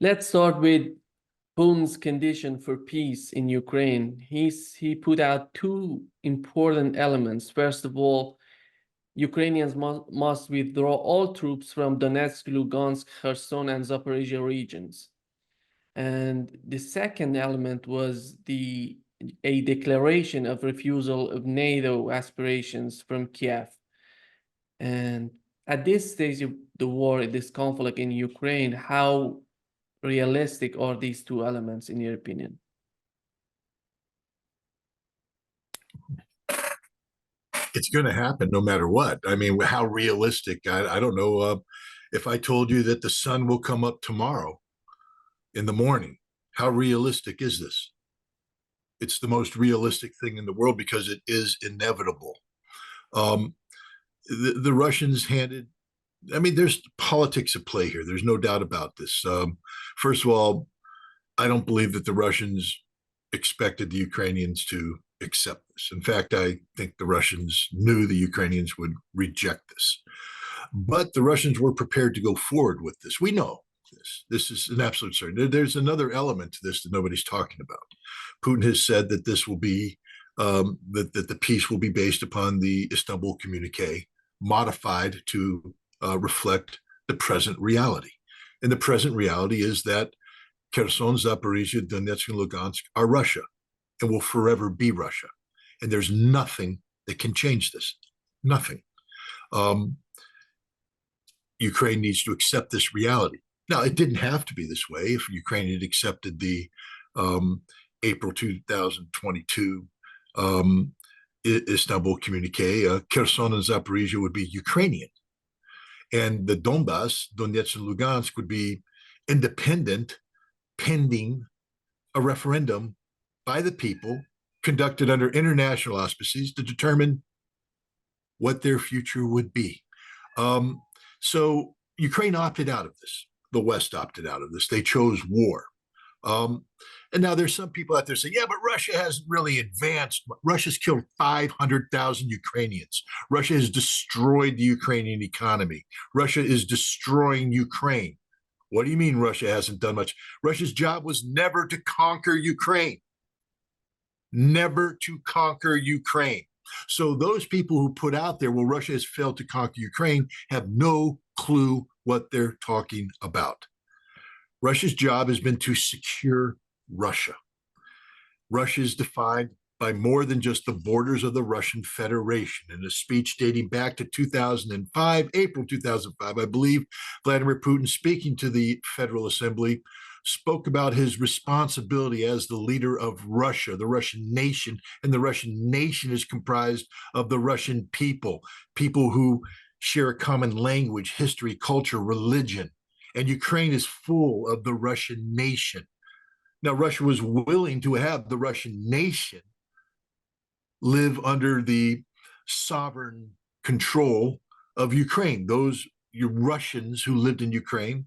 Let's start with Putin's condition for peace in Ukraine. He put out two important elements. First of all, Ukrainians must withdraw all troops from Donetsk, Lugansk, Kherson, and Zaporizhia regions. And the second element was a declaration of refusal of NATO aspirations from Kiev. And at this stage of the war, this conflict in Ukraine, how realistic are these two elements in your opinion? It's going to happen no matter what. I mean, how realistic? I don't know. If I told you that the sun will come up tomorrow in the morning, how realistic is this? It's the most realistic thing in the world because it is inevitable. The Russians handed, I mean, there's politics at play here. There's no doubt about this. First of all, I don't believe that the Russians expected the Ukrainians to accept this. In fact, I think the Russians knew the Ukrainians would reject this. But the Russians were prepared to go forward with this. We know this. This is an absolute certainty. There's another element to this that nobody's talking about. Putin has said that this will be, that the peace will be based upon the Istanbul Communique, modified to reflect the present reality. And the present reality is that Kherson, Zaporizhia, Donetsk, and Lugansk are Russia and will forever be Russia. And there's nothing that can change this. Nothing. Ukraine needs to accept this reality. Now, it didn't have to be this way. If Ukraine had accepted the April 2022 Istanbul Communique, Kherson and Zaporizhia would be Ukrainian. And the Donbass, Donetsk and Lugansk, would be independent, pending a referendum by the people conducted under international auspices to determine what their future would be. So Ukraine opted out of this. The West opted out of this. They chose war. And now there's some people out there saying, yeah, but Russia hasn't really advanced. Russia's killed 500,000 Ukrainians. Russia has destroyed the Ukrainian economy. Russia is destroying Ukraine. What do you mean Russia hasn't done much? Russia's job was never to conquer Ukraine. Never to conquer Ukraine. So those people who put out there, well, Russia has failed to conquer Ukraine, have no clue what they're talking about. Russia's job has been to secure Russia. Russia is defined by more than just the borders of the Russian Federation. In a speech dating back to 2005, April 2005, I believe, Vladimir Putin, speaking to the Federal Assembly, spoke about his responsibility as the leader of Russia, the Russian nation, and the Russian nation is comprised of the Russian people, people who share a common language, history, culture, religion, and Ukraine is full of the Russian nation. Now, Russia was willing to have the Russian nation live under the sovereign control of Ukraine. Those Russians who lived in Ukraine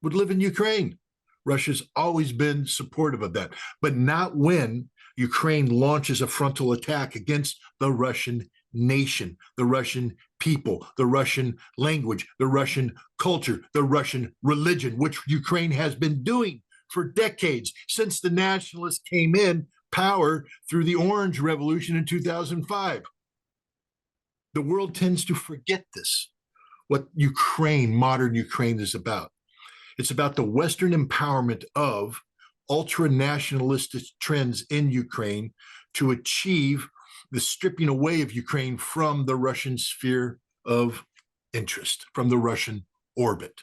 would live in Ukraine. Russia's always been supportive of that, but not when Ukraine launches a frontal attack against the Russian nation, the Russian people, the Russian language, the Russian culture, the Russian religion, which Ukraine has been doing for decades since the nationalists came in power through the Orange Revolution in 2005. The world tends to forget this, what Ukraine, modern Ukraine, is about. It's about the Western empowerment of ultra-nationalistic trends in Ukraine to achieve the stripping away of Ukraine from the Russian sphere of interest, from the Russian orbit.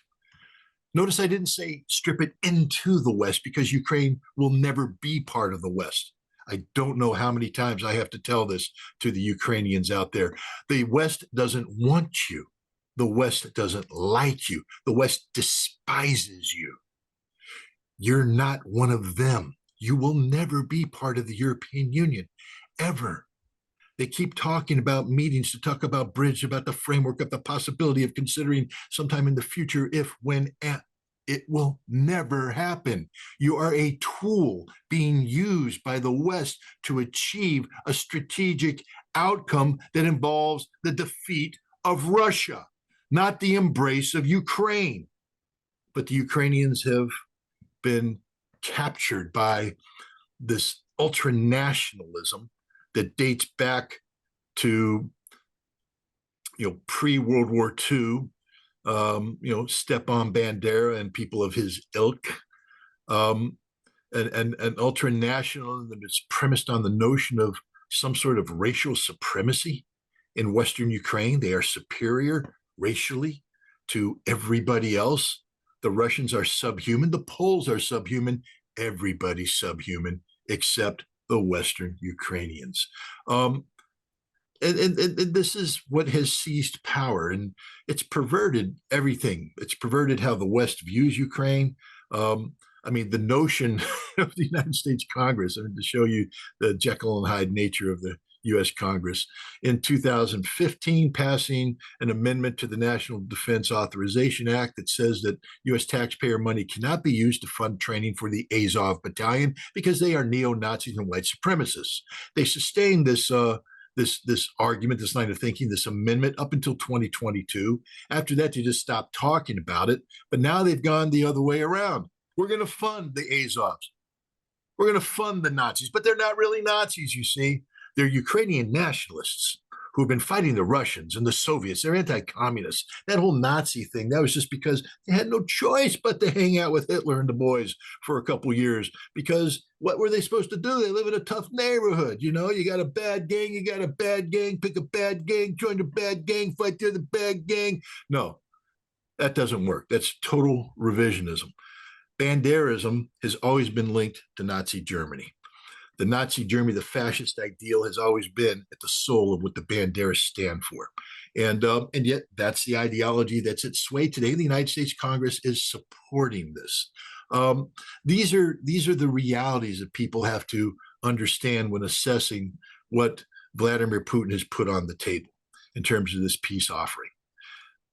Notice I didn't say strip it into the West, because Ukraine will never be part of the West. I don't know how many times I have to tell this to the Ukrainians out there. The West doesn't want you. The West doesn't like you. The West despises you. You're not one of them. You will never be part of the European Union, ever. They keep talking about meetings to talk about bridge, about the framework of the possibility of considering sometime in the future, if, when, it will never happen. You are a tool being used by the West to achieve a strategic outcome that involves the defeat of Russia, not the embrace of Ukraine. but the Ukrainians have been captured by this ultra nationalism that dates back to pre-World War II. Stepan Bandera and people of his ilk, and ultra nationalism that's premised on the notion of some sort of racial supremacy in Western Ukraine. They are superior racially to everybody else. The Russians are subhuman. The Poles are subhuman. Everybody's subhuman except the Western Ukrainians. And this is what has seized power, and it's perverted everything. It's perverted how the West views Ukraine. The notion of the United States Congress, to show you the Jekyll and Hyde nature of the U.S. Congress, in 2015 passing an amendment to the National Defense Authorization Act that says that U.S. taxpayer money cannot be used to fund training for the Azov Battalion because they are neo-Nazis and white supremacists. They sustained this argument, this line of thinking, this amendment up until 2022. After that, they just stopped talking about it. But now they've gone the other way around. We're going to fund the Azovs. We're going to fund the Nazis, but they're not really Nazis, you see. They're Ukrainian nationalists who have been fighting the Russians and the Soviets. They're anti-communists. That whole Nazi thing, that was just because they had no choice but to hang out with Hitler and the boys for a couple years, because what were they supposed to do? They live in a tough neighborhood. You got a bad gang, you got a bad gang, pick a bad gang, join the bad gang, fight the bad gang. No, that doesn't work. That's total revisionism. Banderism has always been linked to Nazi Germany. The Nazi Germany, the fascist ideal, has always been at the soul of what the Banderas stand for. And yet that's the ideology that's at sway today. The United States Congress is supporting this. These are the realities that people have to understand when assessing what Vladimir Putin has put on the table in terms of this peace offering.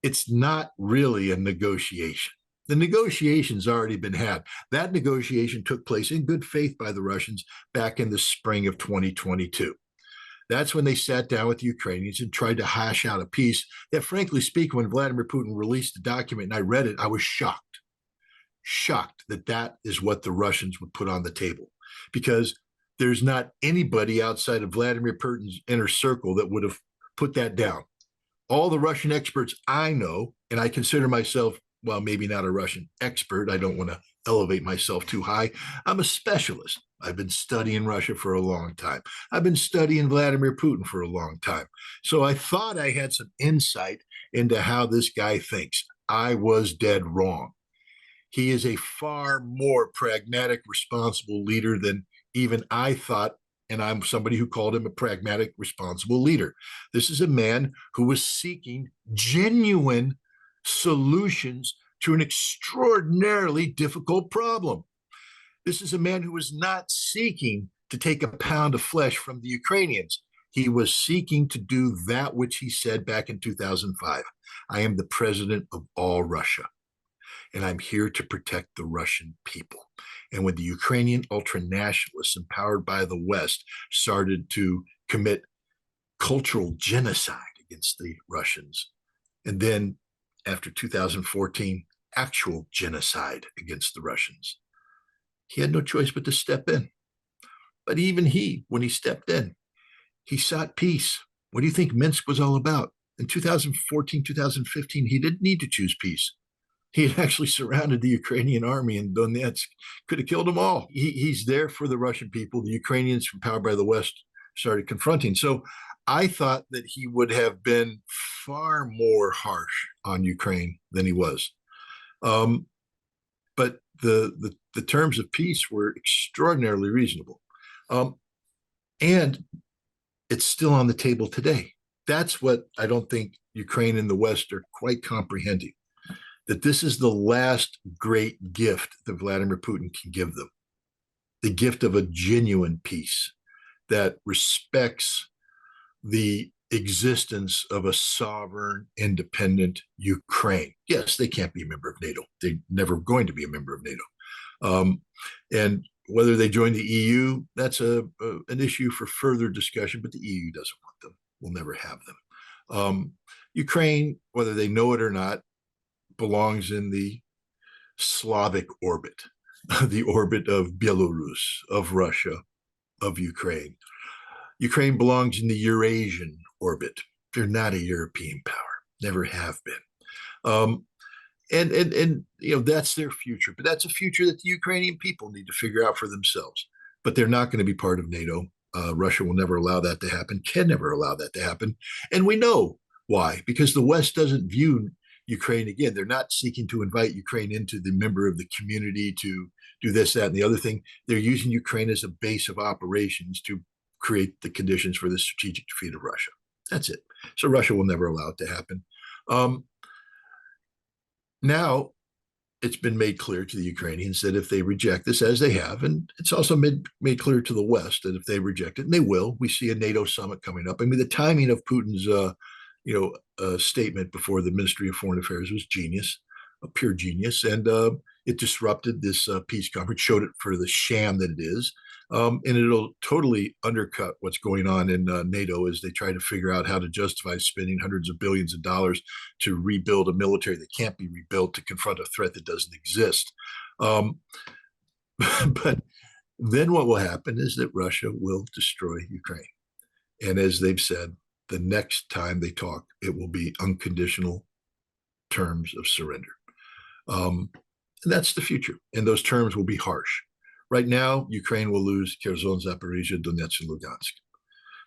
It's not really a negotiation. The negotiation's already been had. That negotiation took place in good faith by the Russians back in the spring of 2022. That's when they sat down with the Ukrainians and tried to hash out a peace that, frankly speaking, when Vladimir Putin released the document and I read it, I was shocked that that is what the Russians would put on the table, because there's not anybody outside of Vladimir Putin's inner circle that would have put that down. All the Russian experts I know, and I consider myself, well, maybe not a Russian expert. I don't want to elevate myself too high. I'm a specialist. I've been studying Russia for a long time. I've been studying Vladimir Putin for a long time. So I thought I had some insight into how this guy thinks. I was dead wrong. He is a far more pragmatic, responsible leader than even I thought, and I'm somebody who called him a pragmatic, responsible leader. This is a man who was seeking genuine solutions to an extraordinarily difficult problem. This is a man who was not seeking to take a pound of flesh from the Ukrainians. He was seeking to do that which he said back in 2005. I am the president of all Russia, and I'm here to protect the Russian people. And when the Ukrainian ultranationalists, empowered by the West, started to commit cultural genocide against the Russians, and then after 2014, actual genocide against the Russians, he had no choice but to step in. But even he, when he stepped in, he sought peace. What do you think Minsk was all about? In 2014, 2015, he didn't need to choose peace. He had actually surrounded the Ukrainian army in Donetsk, could have killed them all. He's there for the Russian people. The Ukrainians, empowered by the West, started confronting. So I thought that he would have been far more harsh on Ukraine than he was. But the terms of peace were extraordinarily reasonable. And it's still on the table today. That's what I don't think Ukraine and the West are quite comprehending, that this is the last great gift that Vladimir Putin can give them, the gift of a genuine peace that respects the existence of a sovereign, independent Ukraine. Yes, they can't be a member of NATO. They're never going to be a member of NATO. And whether they join the EU, that's an issue for further discussion, but the EU doesn't want them. We'll never have them. Ukraine, whether they know it or not, belongs in the Slavic orbit, the orbit of Belarus, of Russia, of Ukraine. Ukraine belongs in the Eurasian orbit. They're not a European power, never have been. And that's their future, but that's a future that the Ukrainian people need to figure out for themselves. But they're not going to be part of NATO. Russia will never allow that to happen, can never allow that to happen. And we know why, because the West doesn't view Ukraine, again, they're not seeking to invite Ukraine into the member of the community to do this, that, and the other thing. They're using Ukraine as a base of operations to create the conditions for the strategic defeat of Russia. That's it. So Russia will never allow it to happen. Now, it's been made clear to the Ukrainians that if they reject this, as they have, and it's also made clear to the West that if they reject it, and they will, we see a NATO summit coming up. I mean, the timing of Putin's, statement before the Ministry of Foreign Affairs was genius, a pure genius, and it disrupted this peace conference, showed it for the sham that it is. And it'll totally undercut what's going on in NATO as they try to figure out how to justify spending hundreds of billions of dollars to rebuild a military that can't be rebuilt to confront a threat that doesn't exist. But then what will happen is that Russia will destroy Ukraine. And as they've said, the next time they talk, it will be unconditional terms of surrender. And that's the future. And those terms will be harsh. Right now, Ukraine will lose Kherson, Zaporizhia, Donetsk, and Lugansk.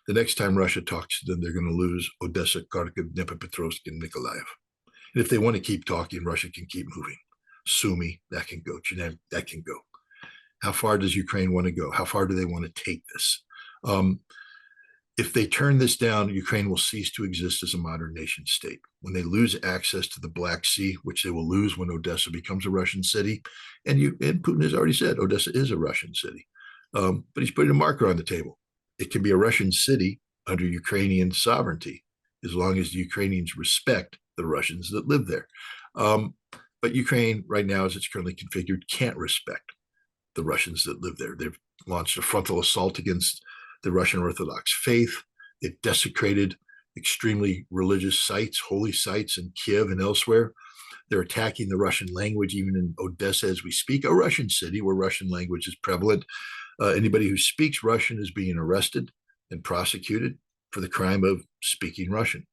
The next time Russia talks to them, they're going to lose Odessa, Kharkiv, Dnipropetrovsk, and Mykolaiv. And if they want to keep talking, Russia can keep moving. Sumy, that can go. Genève, that can go. How far does Ukraine want to go? How far do they want to take this? If they turn this down, Ukraine will cease to exist as a modern nation state. When they lose access to the Black Sea, which they will lose when Odessa becomes a Russian city, and Putin has already said Odessa is a Russian city, but he's putting a marker on the table. It can be a Russian city under Ukrainian sovereignty, as long as the Ukrainians respect the Russians that live there. But Ukraine, right now, as it's currently configured, can't respect the Russians that live there. They've launched a frontal assault against the Russian Orthodox faith. They've desecrated extremely religious sites, holy sites in Kiev and elsewhere. They're attacking the Russian language, even in Odessa as we speak, a Russian city where Russian language is prevalent. Anybody who speaks Russian is being arrested and prosecuted for the crime of speaking Russian.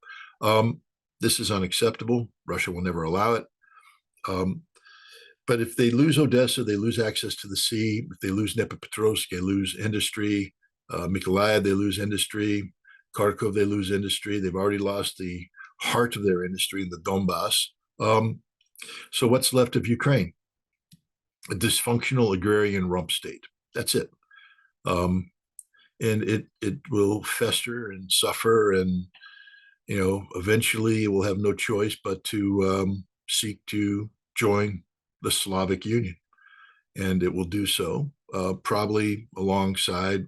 This is unacceptable. Russia will never allow it. But if they lose Odessa, they lose access to the sea. If they lose Dnipropetrovsk, they lose industry. Mykolaiv, they lose industry. Kharkov, they lose industry. They've already lost the heart of their industry in the Donbass. So what's left of Ukraine? A dysfunctional agrarian rump state. That's it. And it will fester and suffer, and eventually it will have no choice but to seek to join the Slavic Union, and it will do so probably alongside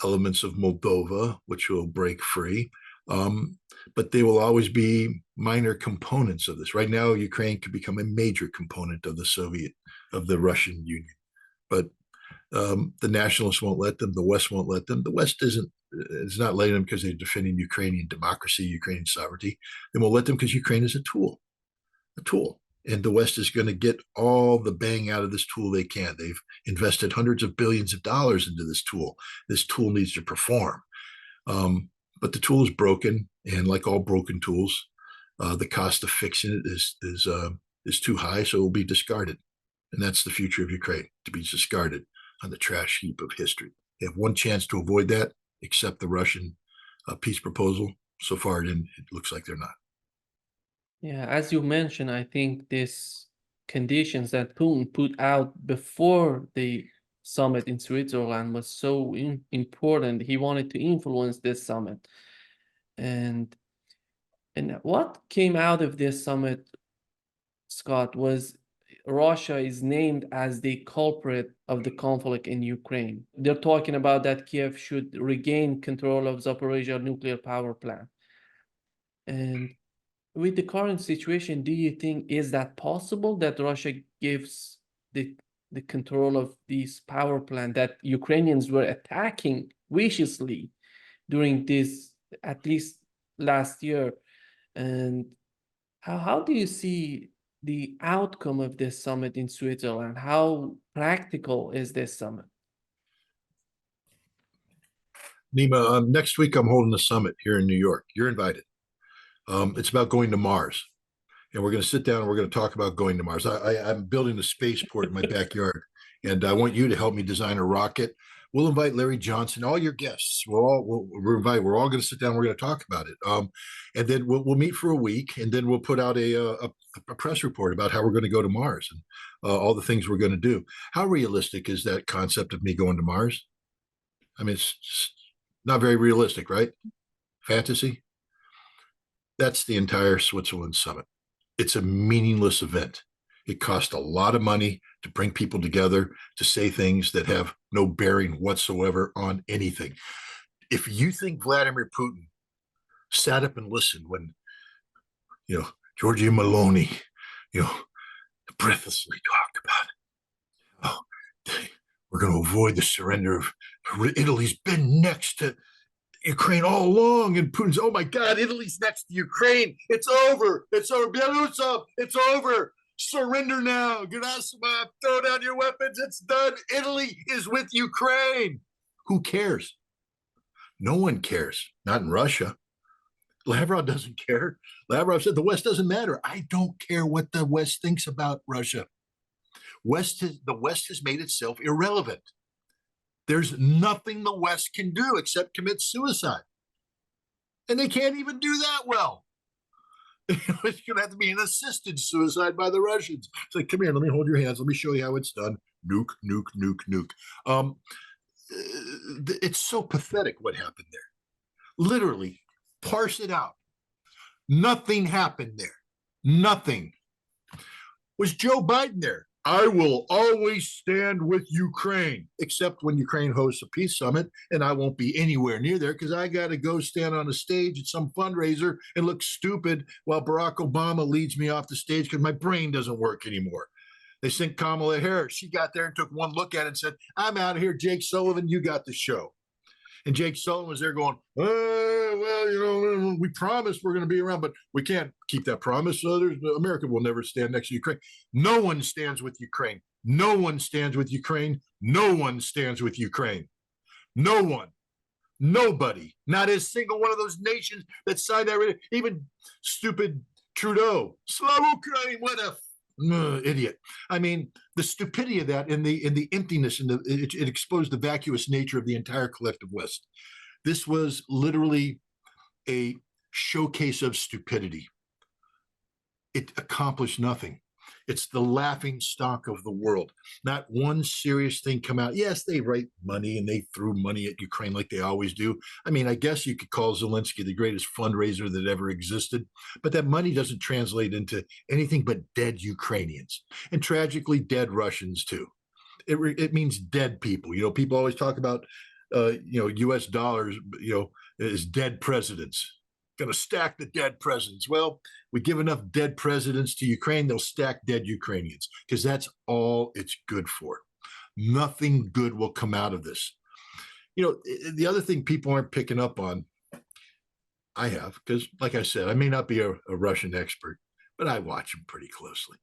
elements of Moldova, which will break free. But they will always be minor components of this. Right now, Ukraine could become a major component of the Russian Union. But the nationalists won't let them. The West won't let them. The West is not letting them because they're defending Ukrainian democracy, Ukrainian sovereignty. They won't let them because Ukraine is a tool. And the West is going to get all the bang out of this tool they can. They've invested hundreds of billions of dollars into this tool. This tool needs to perform. But the tool is broken, and like all broken tools, the cost of fixing it is too high, so it will be discarded. And that's the future of Ukraine, to be discarded on the trash heap of history. They have one chance to avoid that, accept the Russian peace proposal. So far, it looks like they're not. Yeah, as you mentioned, I think these conditions that Putin put out before the summit in Switzerland was so important. He wanted to influence this summit. And what came out of this summit, Scott, was Russia is named as the culprit of the conflict in Ukraine. They're talking about that Kiev should regain control of Zaporizhia nuclear power plant. And with the current situation, do you think is that possible that Russia gives the control of this power plant that Ukrainians were attacking viciously during this, at least last year? And how do you see the outcome of this summit in Switzerland? How practical is this summit? Nima, next week I'm holding a summit here in New York. You're invited. It's about going to Mars. And we're going to sit down and we're going to talk about going to Mars. I'm building a spaceport in my backyard, and I want you to help me design a rocket. We'll invite Larry Johnson, all your guests. We're all going to sit down. We're going to talk about it, and then we'll meet for a week, and then we'll put out a press report about how we're going to go to Mars and all the things we're going to do. How realistic is that concept of me going to Mars? I mean, it's not very realistic, right? Fantasy. That's the entire Switzerland summit. It's a meaningless event. It costs a lot of money to bring people together to say things that have no bearing whatsoever on anything. If you think Vladimir Putin sat up and listened when, Giorgia Meloni, breathlessly talked about, we're going to avoid the surrender of Italy's been next to Ukraine all along, and Putin's, oh my God, Italy's next to Ukraine. It's over. It's over. Belarus, it's over. Surrender now. Gerasimov, throw down your weapons. It's done. Italy is with Ukraine. Who cares? No one cares. Not in Russia. Lavrov doesn't care. Lavrov said the West doesn't matter. I don't care what the West thinks about Russia. The West has made itself irrelevant. There's nothing the West can do except commit suicide. And they can't even do that well. It's going to have to be an assisted suicide by the Russians. It's like, come here, let me hold your hands. Let me show you how it's done. Nuke, nuke, nuke, nuke. It's so pathetic what happened there. Literally, parse it out. Nothing happened there. Nothing. Was Joe Biden there? I will always stand with Ukraine, except when Ukraine hosts a peace summit, and I won't be anywhere near there because I got to go stand on a stage at some fundraiser and look stupid while Barack Obama leads me off the stage because my brain doesn't work anymore. They sent Kamala Harris. She got there and took one look at it and said, I'm out of here, Jake Sullivan, you got the show. And Jake Sullivan was there going, we promised we're going to be around, but we can't keep that promise. America will never stand next to Ukraine. No one stands with Ukraine. No one stands with Ukraine. No one stands with Ukraine. No one. Nobody. Not a single one of those nations that signed that. Even stupid Trudeau. Slava Ukraine, what a idiot. I mean, the stupidity of that and the emptiness and it exposed the vacuous nature of the entire collective West. This was literally a showcase of stupidity. It accomplished nothing. It's the laughing stock of the world. Not one serious thing come out. Yes, they write money and they threw money at Ukraine like they always do. I mean, I guess you could call Zelensky the greatest fundraiser that ever existed, but that money doesn't translate into anything but dead Ukrainians and tragically dead Russians too. It means dead people. People always talk about, U.S. dollars, as dead presidents. Going to stack the dead presidents. Well, we give enough dead presidents to Ukraine, they'll stack dead Ukrainians because that's all it's good for. Nothing good will come out of this. The other thing people aren't picking up on, I have, because like I said, I may not be a Russian expert, but I watch them pretty closely.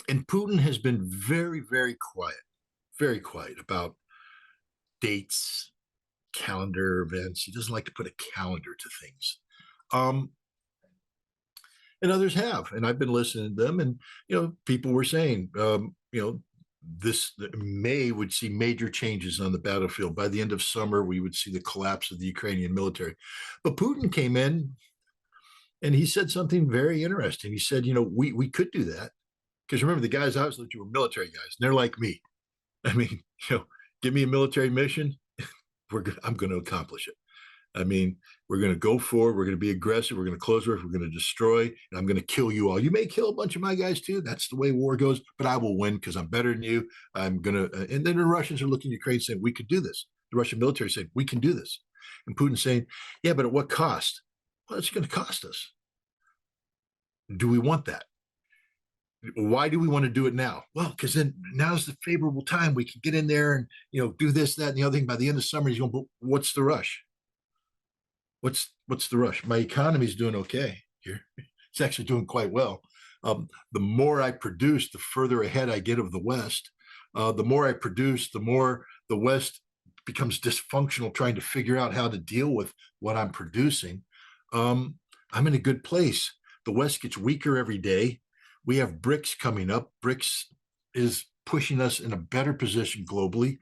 And Putin has been very, very quiet about dates, calendar events. He doesn't like to put a calendar to things. And others have, and I've been listening to them, and people were saying, this May would see major changes on the battlefield. By the end of summer, we would see the collapse of the Ukrainian military. But Putin came in and he said something very interesting. He said, we could do that. Because remember, the guys I was looking were military guys, and they're like me. I mean, give me a military mission, I'm going to accomplish it. I mean, we're going to go forward. We're going to be aggressive. We're going to close work. We're going to destroy, and I'm going to kill you all. You may kill a bunch of my guys too. That's the way war goes, but I will win because I'm better than you. I'm going to, and then the Russians are looking at Ukraine saying, we could do this. The Russian military saying, we can do this. And Putin saying, yeah, but at what cost? Well, it's going to cost us. Do we want that? Why do we want to do it now? Well, because then now's the favorable time. We can get in there and, do this, that, and the other thing. By the end of summer, he's going, but what's the rush? What's the rush? My economy is doing okay here. It's actually doing quite well. The more I produce, the further ahead I get of the West. The more I produce, the more the West becomes dysfunctional trying to figure out how to deal with what I'm producing. I'm in a good place. The West gets weaker every day. We have BRICS coming up. BRICS is pushing us in a better position globally.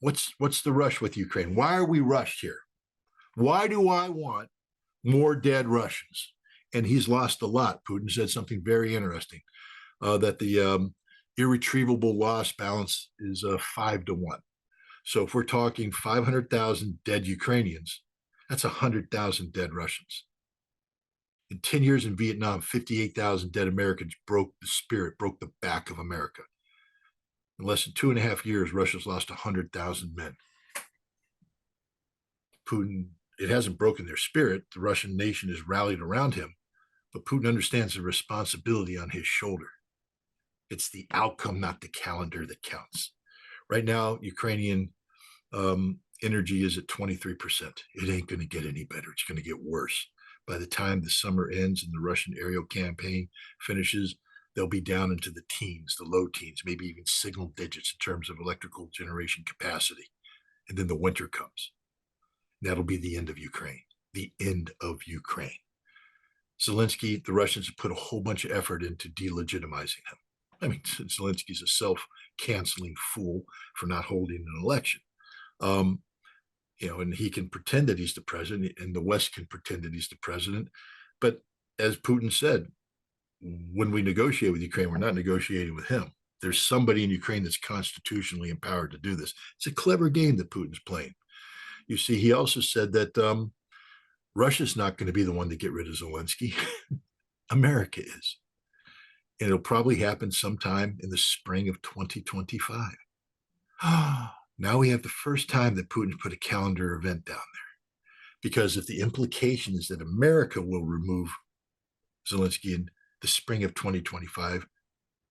What's the rush with Ukraine? Why are we rushed here? Why do I want more dead Russians? And he's lost a lot. Putin said something very interesting, that the irretrievable loss balance is 5-1. So if we're talking 500,000 dead Ukrainians, that's 100,000 dead Russians. In 10 years in Vietnam, 58,000 dead Americans broke the spirit, broke the back of America. In less than 2.5 years, Russia's lost 100,000 men. Putin, it hasn't broken their spirit. The Russian nation is rallied around him, but Putin understands the responsibility on his shoulder. It's the outcome, not the calendar, that counts. Right now, Ukrainian energy is at 23%. It ain't going to get any better. It's going to get worse. By the time the summer ends and the Russian aerial campaign finishes, they'll be down into the teens, the low teens, maybe even single digits in terms of electrical generation capacity. And then the winter comes. That'll be the end of Ukraine, the end of Ukraine. Zelensky, the Russians have put a whole bunch of effort into delegitimizing him. I mean, Zelensky's a self-canceling fool for not holding an election. And he can pretend that he's the president, and the West can pretend that he's the president. But as Putin said, when we negotiate with Ukraine, we're not negotiating with him. There's somebody in Ukraine that's constitutionally empowered to do this. It's a clever game that Putin's playing. You see, he also said that Russia's not going to be the one to get rid of Zelensky. America is. And it'll probably happen sometime in the spring of 2025. Now we have the first time that Putin put a calendar event down there. Because if the implication is that America will remove Zelensky in the spring of 2025,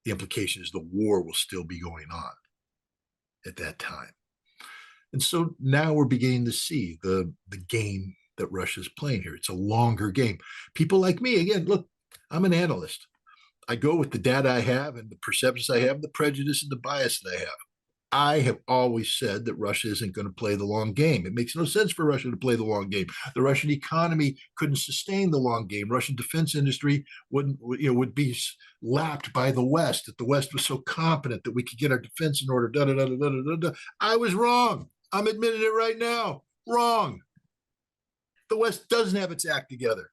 the implication is the war will still be going on at that time. And so now we're beginning to see the game that Russia's playing here. It's a longer game. People like me, again, look, I'm an analyst. I go with the data I have and the perceptions I have, the prejudice and the bias that I have. I have always said that Russia isn't going to play the long game. It makes no sense for Russia to play the long game. The Russian economy couldn't sustain the long game. Russian defense industry would be lapped by the West, that the West was so competent that we could get our defense in order. I was wrong. I'm admitting it right now. Wrong. The West doesn't have its act together.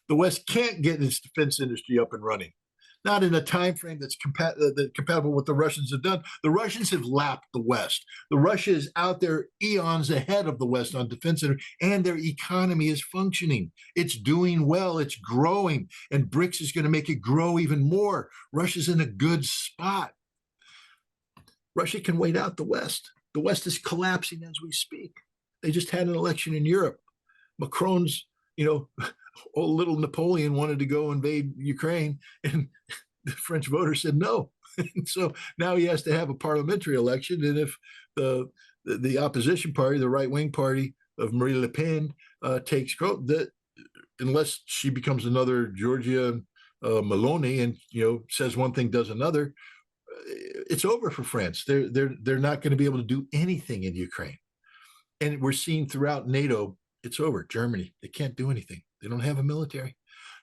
The West can't get its defense industry up and running. Not in a time frame that's compatible with what the Russians have done. The Russians have lapped the West. The Russia is out there eons ahead of the West on defense, and their economy is functioning. It's doing well. It's growing, and BRICS is going to make it grow even more. Russia's in a good spot. Russia can wait out the West. The West is collapsing as we speak. They just had an election in Europe. Macron's, old little Napoleon wanted to go invade Ukraine, and the French voters said no. And so now he has to have a parliamentary election. And if the opposition party, the right-wing party of Marine Le Pen, takes control, unless she becomes another Giorgia Meloni and says one thing, does another, it's over for France. They're not going to be able to do anything in Ukraine. And we're seeing throughout NATO, it's over. Germany, they can't do anything. They don't have a military.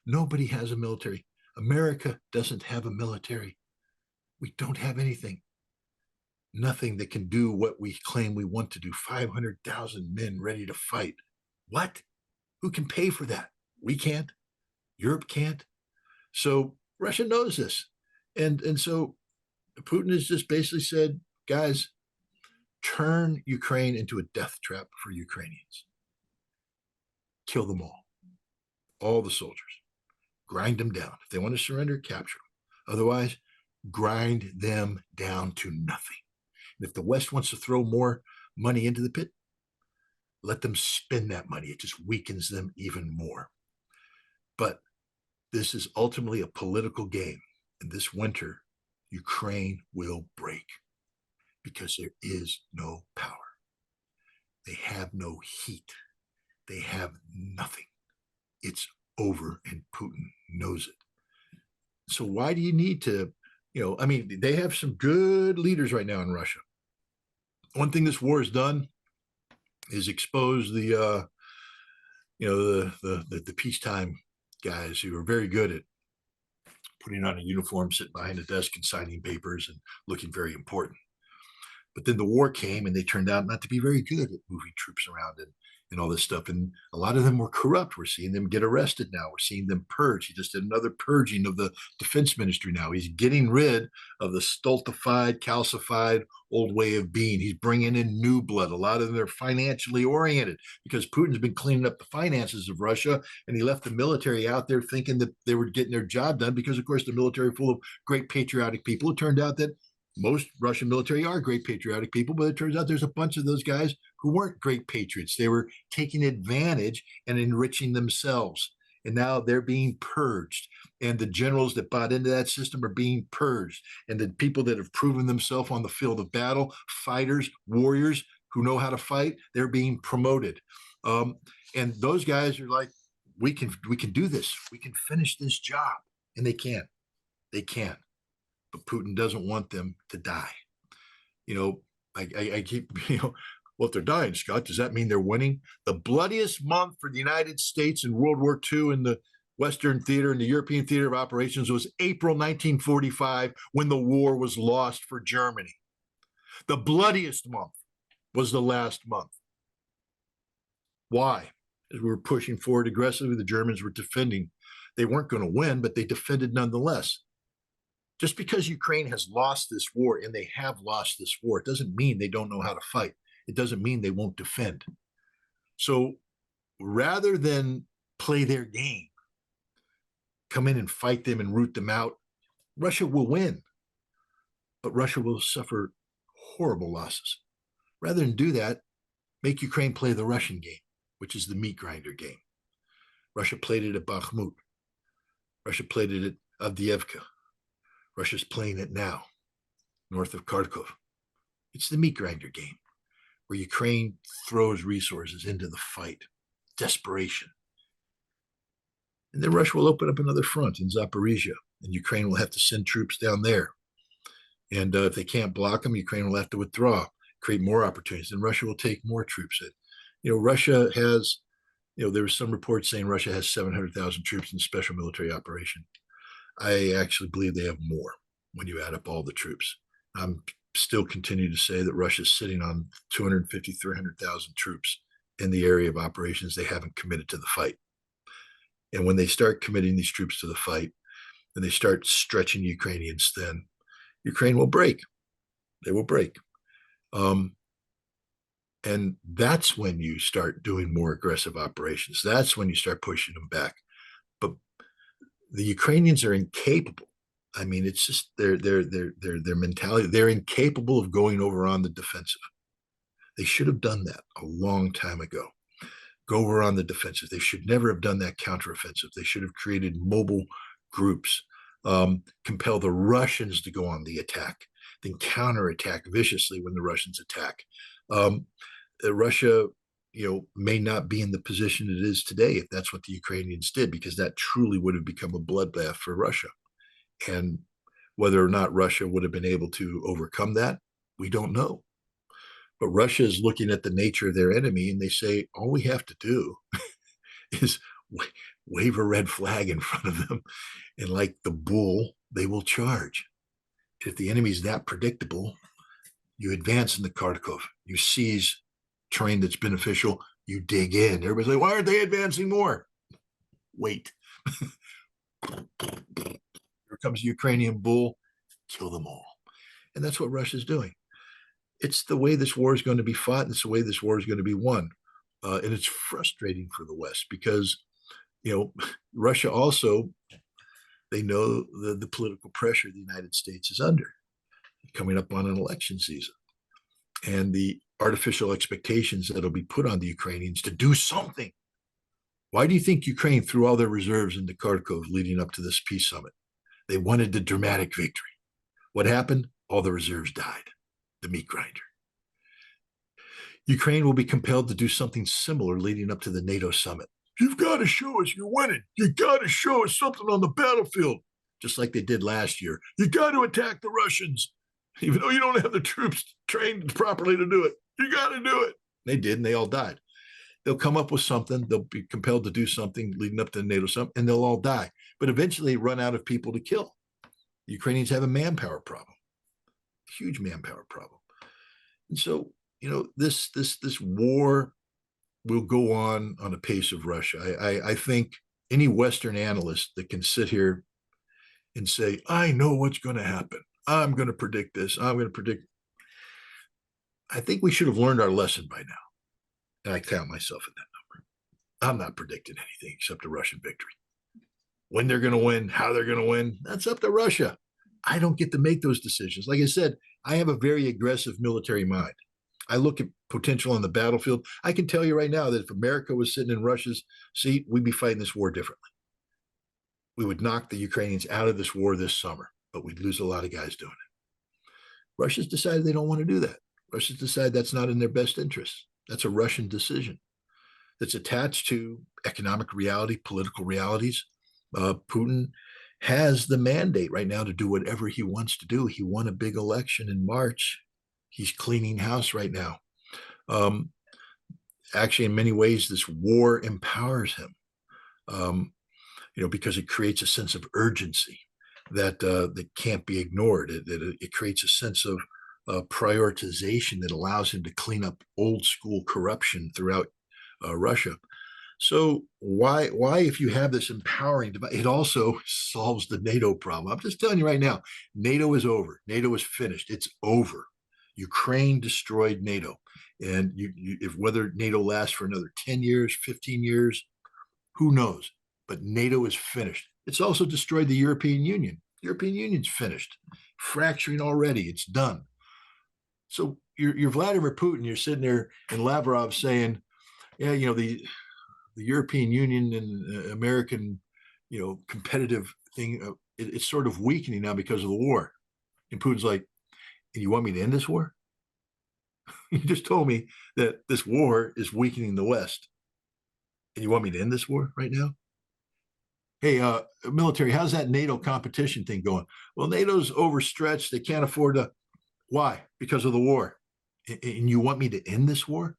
Nobody has a military. America doesn't have a military. We don't have anything. Nothing that can do what we claim we want to do. 500,000 men ready to fight. What? Who can pay for that? We can't. Europe can't. So Russia knows this. And so Putin has just basically said, guys, turn Ukraine into a death trap for Ukrainians. Kill them all the soldiers. Grind them down. If they want to surrender, capture them. Otherwise, grind them down to nothing. And if the West wants to throw more money into the pit, let them spend that money. It just weakens them even more. But this is ultimately a political game. And this winter, Ukraine will break because there is no power. They have no heat. They have nothing. It's over, and Putin knows it. So why do you need to, I mean, they have some good leaders right now in Russia. One thing this war has done is expose the peacetime guys who are very good at putting on a uniform, sitting behind a desk and signing papers and looking very important. But then the war came and they turned out not to be very good at moving troops around and all this stuff. And a lot of them were corrupt. We're seeing them get arrested now. We're seeing them purge. He just did another purging of the defense ministry now. He's getting rid of the stultified, calcified old way of being. He's bringing in new blood. A lot of them are financially oriented because Putin's been cleaning up the finances of Russia, and he left the military out there thinking that they were getting their job done because, of course, the military full of great patriotic people. It turned out that most Russian military are great patriotic people, but it turns out there's a bunch of those guys who weren't great patriots. They were taking advantage and enriching themselves. And now they're being purged. And the generals that bought into that system are being purged. And the people that have proven themselves on the field of battle, fighters, warriors who know how to fight, they're being promoted. And those guys are like, we can do this. We can finish this job. And they can't. They can't. But Putin doesn't want them to die. I keep, well, if they're dying, Scott, does that mean they're winning? The bloodiest month for the United States in World War II in the Western theater and the European theater of operations was April 1945 when the war was lost for Germany. The bloodiest month was the last month. Why? As we were pushing forward aggressively, the Germans were defending. They weren't going to win, but they defended nonetheless. Just because Ukraine has lost this war, and they have lost this war, it doesn't mean they don't know how to fight. It doesn't mean they won't defend. So rather than play their game, come in and fight them and root them out, Russia will win, but Russia will suffer horrible losses. Rather than do that, make Ukraine play the Russian game, which is the meat grinder game. Russia played it at Bakhmut. Russia played it at Avdiivka. Russia's playing it now, north of Kharkov. It's the meat grinder game, where Ukraine throws resources into the fight, desperation. And then Russia will open up another front in Zaporizhia, and Ukraine will have to send troops down there. And if they can't block them, Ukraine will have to withdraw, create more opportunities, and Russia will take more troops in. Russia has, there was some reports saying Russia has 700,000 troops in special military operation. I actually believe they have more when you add up all the troops. I'm still continue to say that Russia's sitting on 250, 300,000 troops in the area of operations they haven't committed to the fight. And when they start committing these troops to the fight, and they start stretching Ukrainians thin, Ukraine will break. They will break. And that's when you start doing more aggressive operations. That's when you start pushing them back. But the Ukrainians are incapable. I mean, it's just their mentality. They're incapable of going over on the defensive. They should have done that a long time ago. Go over on the defensive. They should never have done that counteroffensive. They should have created mobile groups, compel the Russians to go on the attack, then counterattack viciously when the Russians attack. Russia may not be in the position it is today if that's what the Ukrainians did, because that truly would have become a bloodbath for Russia. And whether or not Russia would have been able to overcome that, we don't know. But Russia is looking at the nature of their enemy, and they say, all we have to do is wave a red flag in front of them, and like the bull, they will charge. If the enemy's that predictable, you advance into Kharkov, you seize terrain that's beneficial, you dig in. Everybody's like, why aren't they advancing more? Wait. Here comes the Ukrainian bull, kill them all. And that's what Russia's doing. It's the way this war is going to be fought, and it's the way this war is going to be won. And it's frustrating for the West because, Russia also, they know the political pressure the United States is under coming up on an election season. And the artificial expectations that'll be put on the Ukrainians to do something. Why do you think Ukraine threw all their reserves into Kharkov leading up to this peace summit? They wanted the dramatic victory. What happened? All the reserves died. The meat grinder. Ukraine will be compelled to do something similar leading up to the NATO summit. You've got to show us you're winning. You got to show us something on the battlefield. just like they did last year. You got to attack the Russians, even though you don't have the troops trained properly to do it. You got to do it. They did, and they all died. They'll come up with something. They'll be compelled to do something leading up to the NATO summit, and they'll all die. But eventually run out of people to kill. The Ukrainians have a manpower problem, huge manpower problem. And so, this war will go on a pace of Russia. I think any Western analyst that can sit here and say, I know what's going to happen. I'm going to predict this. I'm going to predict. I think we should have learned our lesson by now. And I count myself in that number. I'm not predicting anything except a Russian victory. When they're going to win, how they're going to win, that's up to Russia. I don't get to make those decisions. Like I said, I have a very aggressive military mind. I look at potential on the battlefield. I can tell you right now that if America was sitting in Russia's seat, we'd be fighting this war differently. We would knock the Ukrainians out of this war this summer, but we'd lose a lot of guys doing it. Russia's decided they don't want to do that. Russia's decided that's not in their best interest. That's a Russian decision that's attached to economic reality, political realities. Putin has the mandate right now to do whatever he wants to do. He won a big election in March. He's cleaning house right now. Actually, in many ways, this war empowers him, because it creates a sense of urgency that can't be ignored. It creates a sense of prioritization that allows him to clean up old school corruption throughout Russia. So why, if you have this empowering device, it also solves the NATO problem. I'm just telling you right now, NATO is over. NATO is finished. It's over. Ukraine destroyed NATO. And if whether NATO lasts for another 10 years, 15 years, who knows? But NATO is finished. It's also destroyed the European Union. The European Union's finished. Fracturing already. It's done. So you're Vladimir Putin. You're sitting there and Lavrov saying, yeah, the European Union and American, competitive thing, it's sort of weakening now because of the war. And Putin's like, and you want me to end this war? You just told me that this war is weakening the West. And you want me to end this war right now? Hey, military, how's that NATO competition thing going? Well, NATO's overstretched. They can't afford to. Why? Because of the war. And you want me to end this war?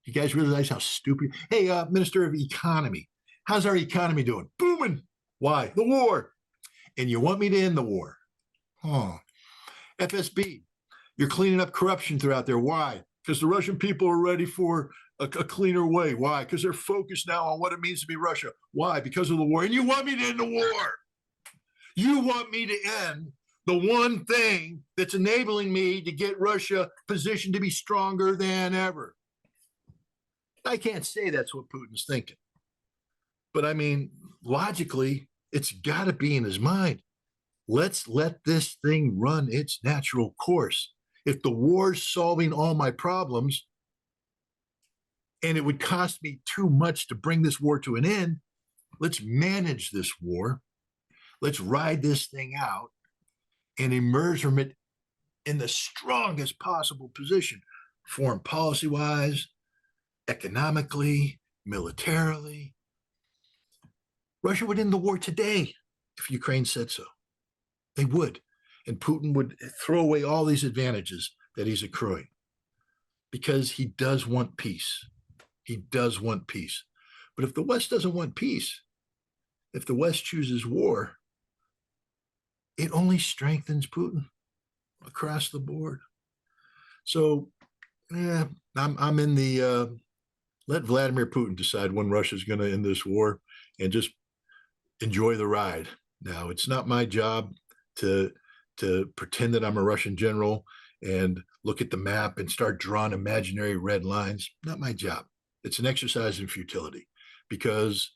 You guys realize how stupid? Hey, Minister of Economy, how's our economy doing? Booming. Why? The war. And you want me to end the war? Huh. FSB, you're cleaning up corruption throughout there. Why? Because the Russian people are ready for a cleaner way. Why? Because they're focused now on what it means to be Russia. Why? Because of the war. And you want me to end the war. You want me to end the one thing that's enabling me to get Russia positioned to be stronger than ever. I can't say that's what Putin's thinking. But I mean, logically, it's got to be in his mind. Let's let this thing run its natural course. If the war's solving all my problems, and it would cost me too much to bring this war to an end, let's manage this war. Let's ride this thing out and emerge from it in the strongest possible position, foreign policy-wise, economically, militarily. Russia would end the war today if Ukraine said so. They would. And Putin would throw away all these advantages that he's accruing because he does want peace. He does want peace. But if the West doesn't want peace, if the West chooses war, it only strengthens Putin across the board. So, I'm in the let Vladimir Putin decide when Russia's going to end this war and just enjoy the ride. Now, it's not my job to pretend that I'm a Russian general and look at the map and start drawing imaginary red lines. Not my job. It's an exercise in futility because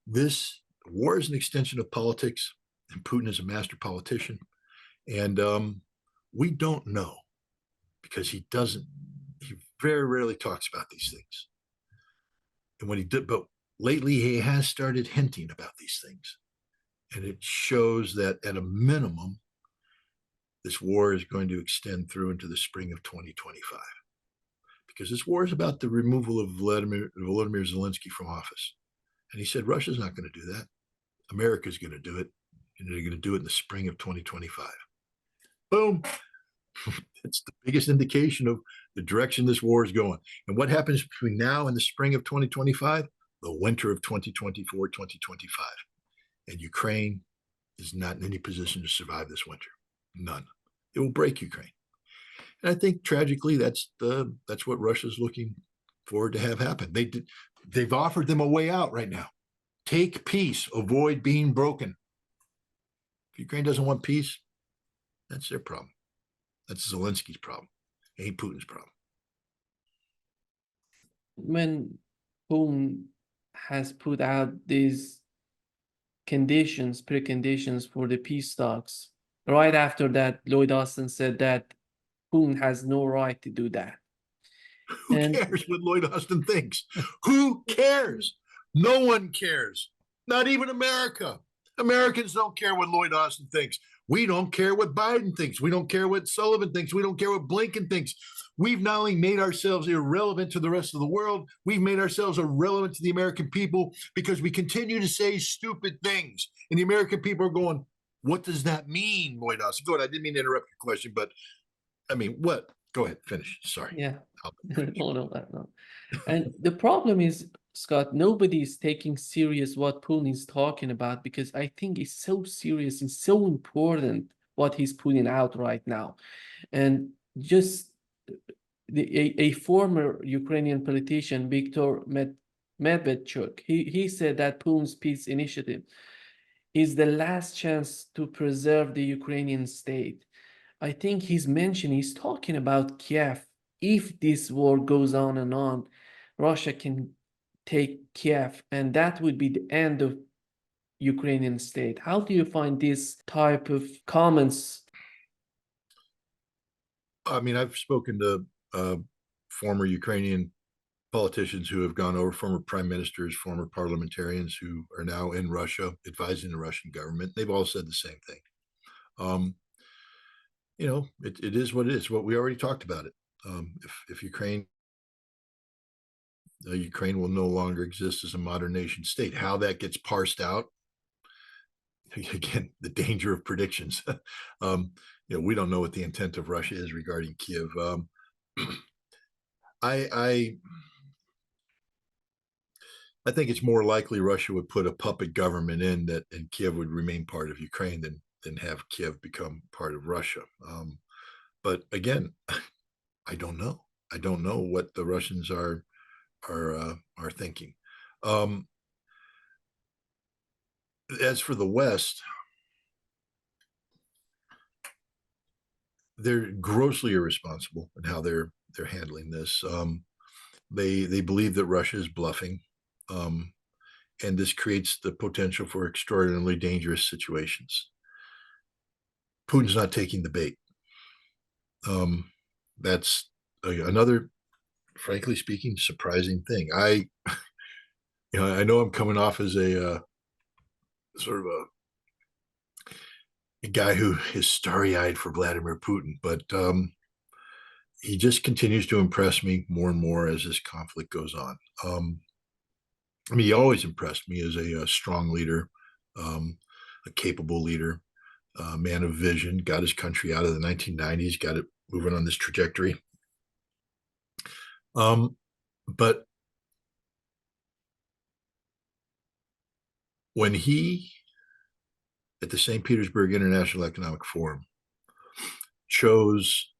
this war is an extension of politics and Putin is a master politician. And we don't know because he very rarely talks about these things. And when he did, but lately he has started hinting about these things. And it shows that at a minimum, this war is going to extend through into the spring of 2025. Because this war is about the removal of Volodymyr Zelensky from office. And he said, Russia's not going to do that. America's going to do it, and they're going to do it in the spring of 2025. Boom. It's the biggest indication of the direction this war is going. And what happens between now and the spring of 2025? The winter of 2024, 2025. And Ukraine is not in any position to survive this winter. None. It will break Ukraine. And I think tragically that's what Russia's looking forward to have happen. They've offered them a way out right now. Take peace, avoid being broken. If Ukraine doesn't want peace, that's their problem. That's Zelensky's problem. It ain't Putin's problem. When Putin has put out these conditions, preconditions for the peace talks, right after that, Lloyd Austin said that Putin has no right to do that. Who cares what Lloyd Austin thinks? Who cares? No one cares. Not even America. Americans don't care what Lloyd Austin thinks. We don't care what Biden thinks. We don't care what Sullivan thinks. We don't care what Blinken thinks. We've not only made ourselves irrelevant to the rest of the world, we've made ourselves irrelevant to the American people because we continue to say stupid things. And the American people are going, what does that mean, Lloyd Austin? Go ahead. I didn't mean to interrupt your question, but I mean, what? Go ahead, finish. Sorry. Yeah. No. And the problem is, Scott, nobody is taking serious what Putin is talking about, because I think it's so serious and so important what he's putting out right now. And just a former Ukrainian politician, Viktor Medvedchuk, he said that Putin's peace initiative is the last chance to preserve the Ukrainian state. I think he's talking about Kiev. If this war goes on and on, Russia can take Kiev, and that would be the end of Ukrainian state. How do you find this type of comments? I mean, I've spoken to former Ukrainian politicians who have gone over, former prime ministers, former parliamentarians who are now in Russia, advising the Russian government. They've all said the same thing. It is what it is. What we already talked about it. If Ukraine will no longer exist as a modern nation state. How that gets parsed out, again, the danger of predictions. We don't know what the intent of Russia is regarding Kiev. I think it's more likely Russia would put a puppet government in that, and Kiev would remain part of Ukraine than have Kiev become part of Russia. But again, I don't know. I don't know what the Russians are thinking. As for the West, they're grossly irresponsible in how they're handling this. They believe that Russia is bluffing, and this creates the potential for extraordinarily dangerous situations. Putin's not taking the bait. That's another, frankly speaking, surprising thing. I know I'm coming off as a sort of a guy who is starry-eyed for Vladimir Putin, but he just continues to impress me more and more as this conflict goes on. I mean, he always impressed me as a strong leader, a capable leader, a man of vision, got his country out of the 1990s, got it moving on this trajectory. But when he, at the St. Petersburg International Economic Forum, chose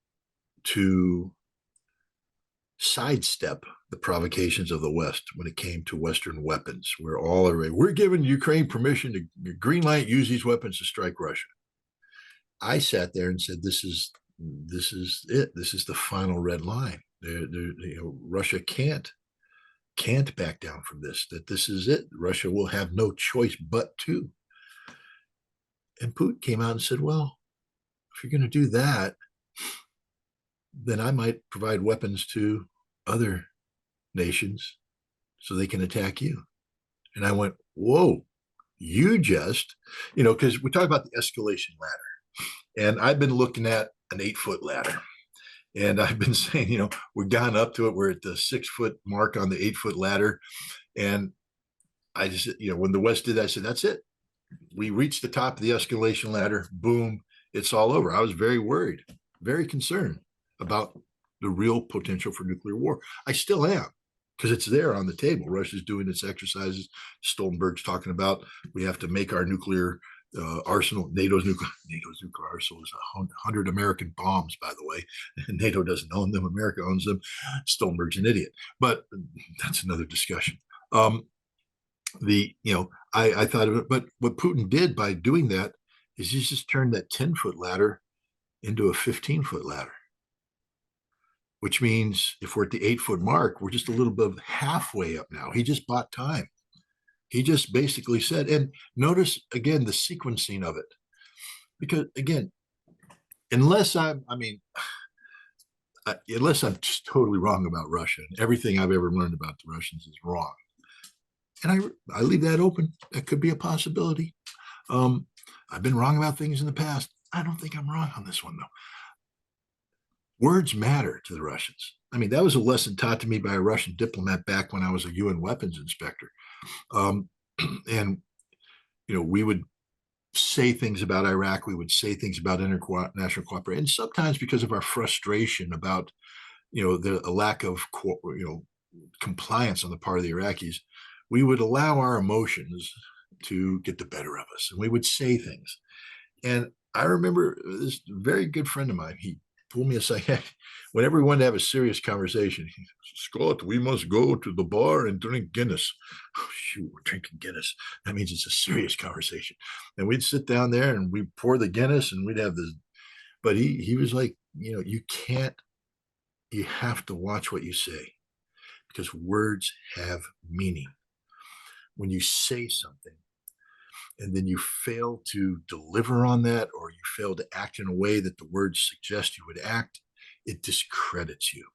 to sidestep the provocations of the West when it came to Western weapons, we're giving Ukraine permission to green light use these weapons to strike Russia. I sat there and said, this is it. This is the final red line. Russia can't back down from this, that this is it. Russia will have no choice but to. And Putin came out and said, well, if you're going to do that, then I might provide weapons to other nations so they can attack you. And I went, whoa, you just, because we talk about the escalation ladder. And I've been looking at an 8-foot ladder. And I've been saying, we've gone up to it. We're at the 6-foot mark on the 8-foot ladder. And I just, when the West did that, I said, that's it. we reached the top of the escalation ladder, boom, it's all over. I was very worried, very concerned about the real potential for nuclear war. I still am, because it's there on the table. Russia's doing its exercises. Stoltenberg's talking about we have to make our nuclear arsenal. NATO's nuclear arsenal is 100 American bombs, by the way. NATO doesn't own them. America owns them. Stoltenberg's an idiot, but that's another discussion. I thought of it, but what Putin did by doing that is he just turned that 10-foot ladder into a 15-foot ladder, which means if we're at the 8-foot mark, we're just a little bit halfway up now. He just bought time. He just basically said, and notice again the sequencing of it, because again, unless I'm just totally wrong about Russia, and everything I've ever learned about the Russians is wrong, and I leave that open. That could be a possibility. I've been wrong about things in the past. I don't think I'm wrong on this one, though. Words matter to the Russians. I mean, that was a lesson taught to me by a Russian diplomat back when I was a UN weapons inspector. And, we would say things about Iraq. We would say things about international cooperation. And sometimes because of our frustration about, the lack of, compliance on the part of the Iraqis, we would allow our emotions to get the better of us. And we would say things. And I remember this very good friend of mine, he pulled me aside whenever we wanted to have a serious conversation. He said, Scott, we must go to the bar and drink Guinness. Oh, shoot, we're drinking Guinness. That means it's a serious conversation. And we'd sit down there and we'd pour the Guinness and we'd have this. But he was like, you have to watch what you say, because words have meaning. When you say something and then you fail to deliver on that, or you fail to act in a way that the words suggest you would act, it discredits you.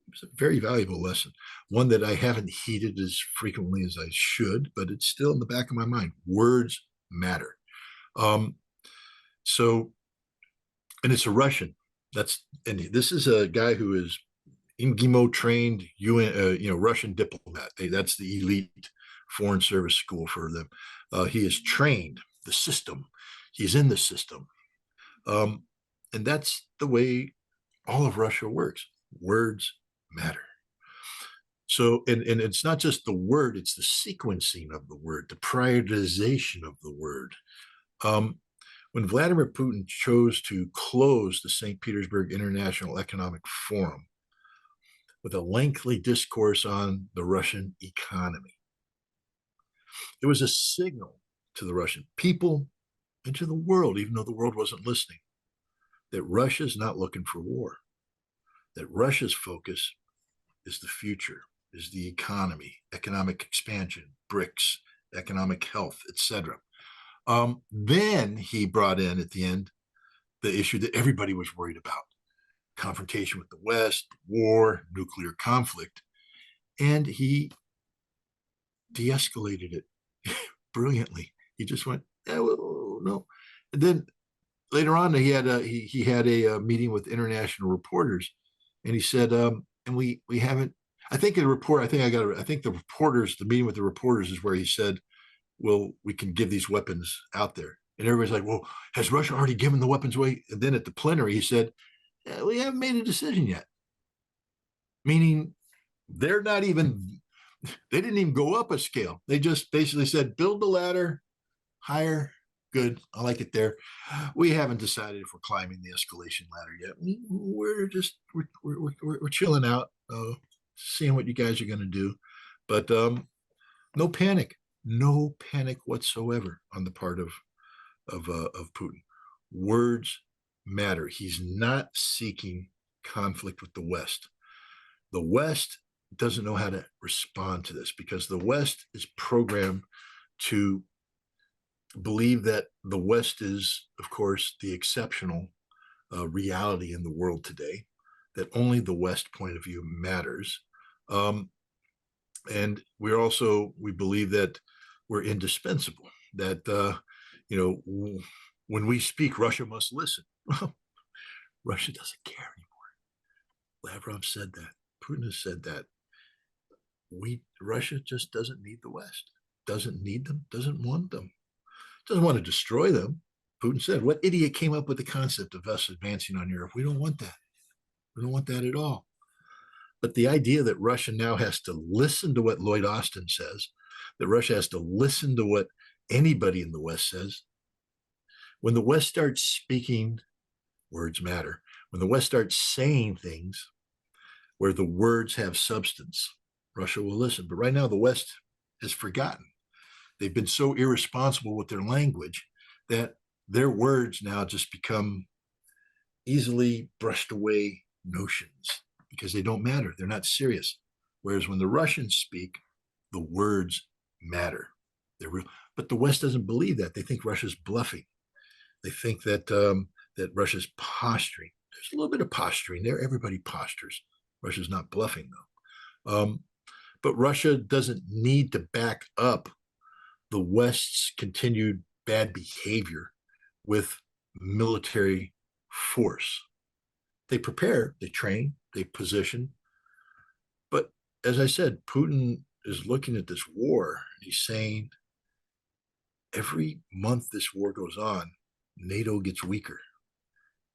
It's a very valuable lesson, one that I haven't heeded as frequently as I should, but it's still in the back of my mind. Words matter. And it's a Russian. And this is a guy who is IMGIMO trained UN, Russian diplomat. That's the elite foreign service school for them. He is trained the system. He's in the system. And that's the way all of Russia works. Words matter. So, and it's not just the word, it's the sequencing of the word, the prioritization of the word. When Vladimir Putin chose to close the St. Petersburg International Economic Forum with a lengthy discourse on the Russian economy, it was a signal to the Russian people and to the world, even though the world wasn't listening, that Russia's not looking for war, that Russia's focus is the future, is the economy, economic expansion, BRICS, economic health, etc. Then he brought in at the end the issue that everybody was worried about: confrontation with the West, war, nuclear conflict. And he de-escalated it brilliantly. He just went, well, no. And then later on, he had a meeting with international reporters, and he said, and we haven't. I think the meeting with the reporters is where he said, well, we can give these weapons out there. And everybody's like, well, has Russia already given the weapons away? And then at the plenary, he said, we haven't made a decision yet. Meaning they didn't even go up a scale. They just basically said, build the ladder higher. Good. I like it there. We haven't decided if we're climbing the escalation ladder yet. We're chilling out, seeing what you guys are going to do. But no panic whatsoever on the part of Putin. Words matter. He's not seeking conflict with the West. The West doesn't know how to respond to this, because the West is programmed to believe that the West is, of course, the exceptional reality in the world today, that only the West point of view matters. And we believe that we're indispensable, that, when we speak, Russia must listen. Well, Russia doesn't care anymore. Lavrov said that. Putin has said that. Russia just doesn't need the West, doesn't need them, doesn't want them. Doesn't want to destroy them. Putin said, what idiot came up with the concept of us advancing on Europe? We don't want that. We don't want that at all. But the idea that Russia now has to listen to what Lloyd Austin says, that Russia has to listen to what anybody in the West says, when the West starts speaking, words matter. When the West starts saying things where the words have substance, Russia will listen. But right now, the West has forgotten. They've been so irresponsible with their language that their words now just become easily brushed away notions because they don't matter. They're not serious. Whereas when the Russians speak, the words matter. They're real. But the West doesn't believe that. They think Russia's bluffing. They think that that Russia's posturing. There's a little bit of posturing there. Everybody postures. Russia's not bluffing, though. But Russia doesn't need to back up the West's continued bad behavior with military force. They prepare, they train, they position. But as I said, Putin is looking at this war and he's saying, every month this war goes on, NATO gets weaker.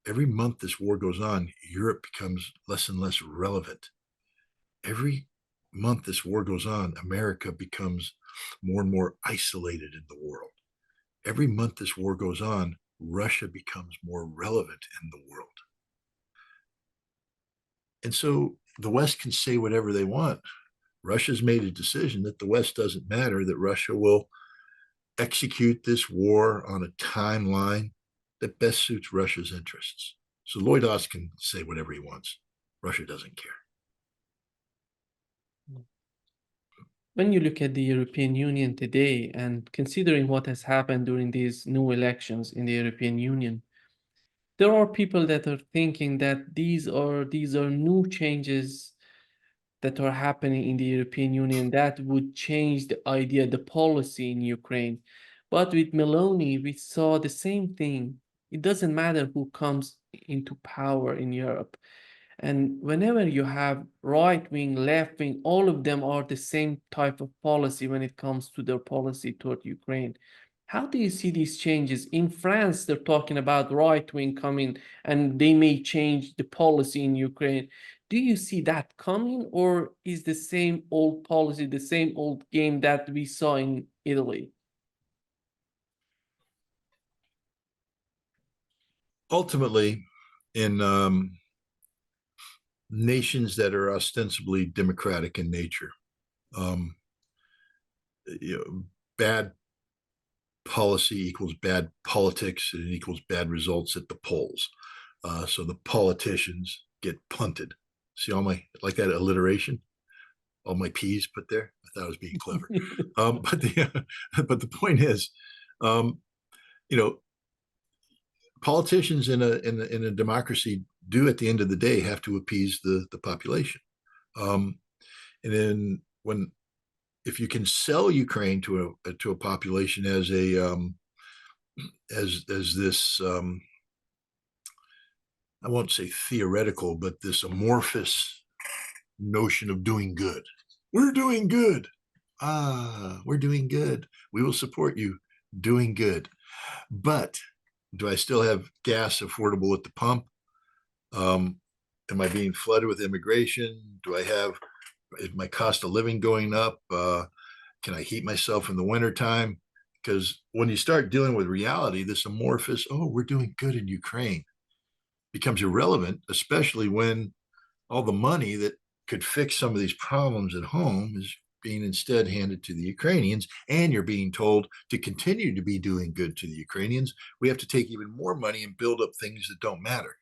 Every month this war goes on, Europe becomes less and less relevant. Every month this war goes on, America becomes more and more isolated in the world. Every month this war goes on, Russia becomes more relevant in the world. And so the West can say whatever they want. Russia's made a decision that the West doesn't matter, that Russia will execute this war on a timeline that best suits Russia's interests. So Lloyd Austin can say whatever he wants. Russia doesn't care. When you look at the European Union today and considering what has happened during these new elections in the European Union, there are people that are thinking that these are new changes that are happening in the European Union that would change the idea, the policy in Ukraine. But with Meloni, we saw the same thing. It doesn't matter who comes into power in Europe. And whenever you have right wing, left wing, all of them are the same type of policy when it comes to their policy toward Ukraine. How do you see these changes? In France, they're talking about right wing coming and they may change the policy in Ukraine. Do you see that coming, or is the same old policy, the same old game that we saw in Italy? Ultimately, in nations that are ostensibly democratic in nature, bad policy equals bad politics, and it equals bad results at the polls. So the politicians get punted. See all my, like that alliteration, all my P's put there. I thought I was being clever. But the point is, politicians in a democracy do at the end of the day have to appease the population. And then if you can sell Ukraine to a population as this I won't say theoretical, but this amorphous notion of doing good. We're doing good. We're doing good. We will support you doing good. But do I still have gas affordable at the pump? Am I being flooded with immigration? Is my cost of living going up? Can I heat myself in the wintertime? Because when you start dealing with reality, this amorphous, we're doing good in Ukraine, becomes irrelevant, especially when all the money that could fix some of these problems at home is being instead handed to the Ukrainians, and you're being told to continue to be doing good to the Ukrainians. We have to take even more money and build up things that don't matter.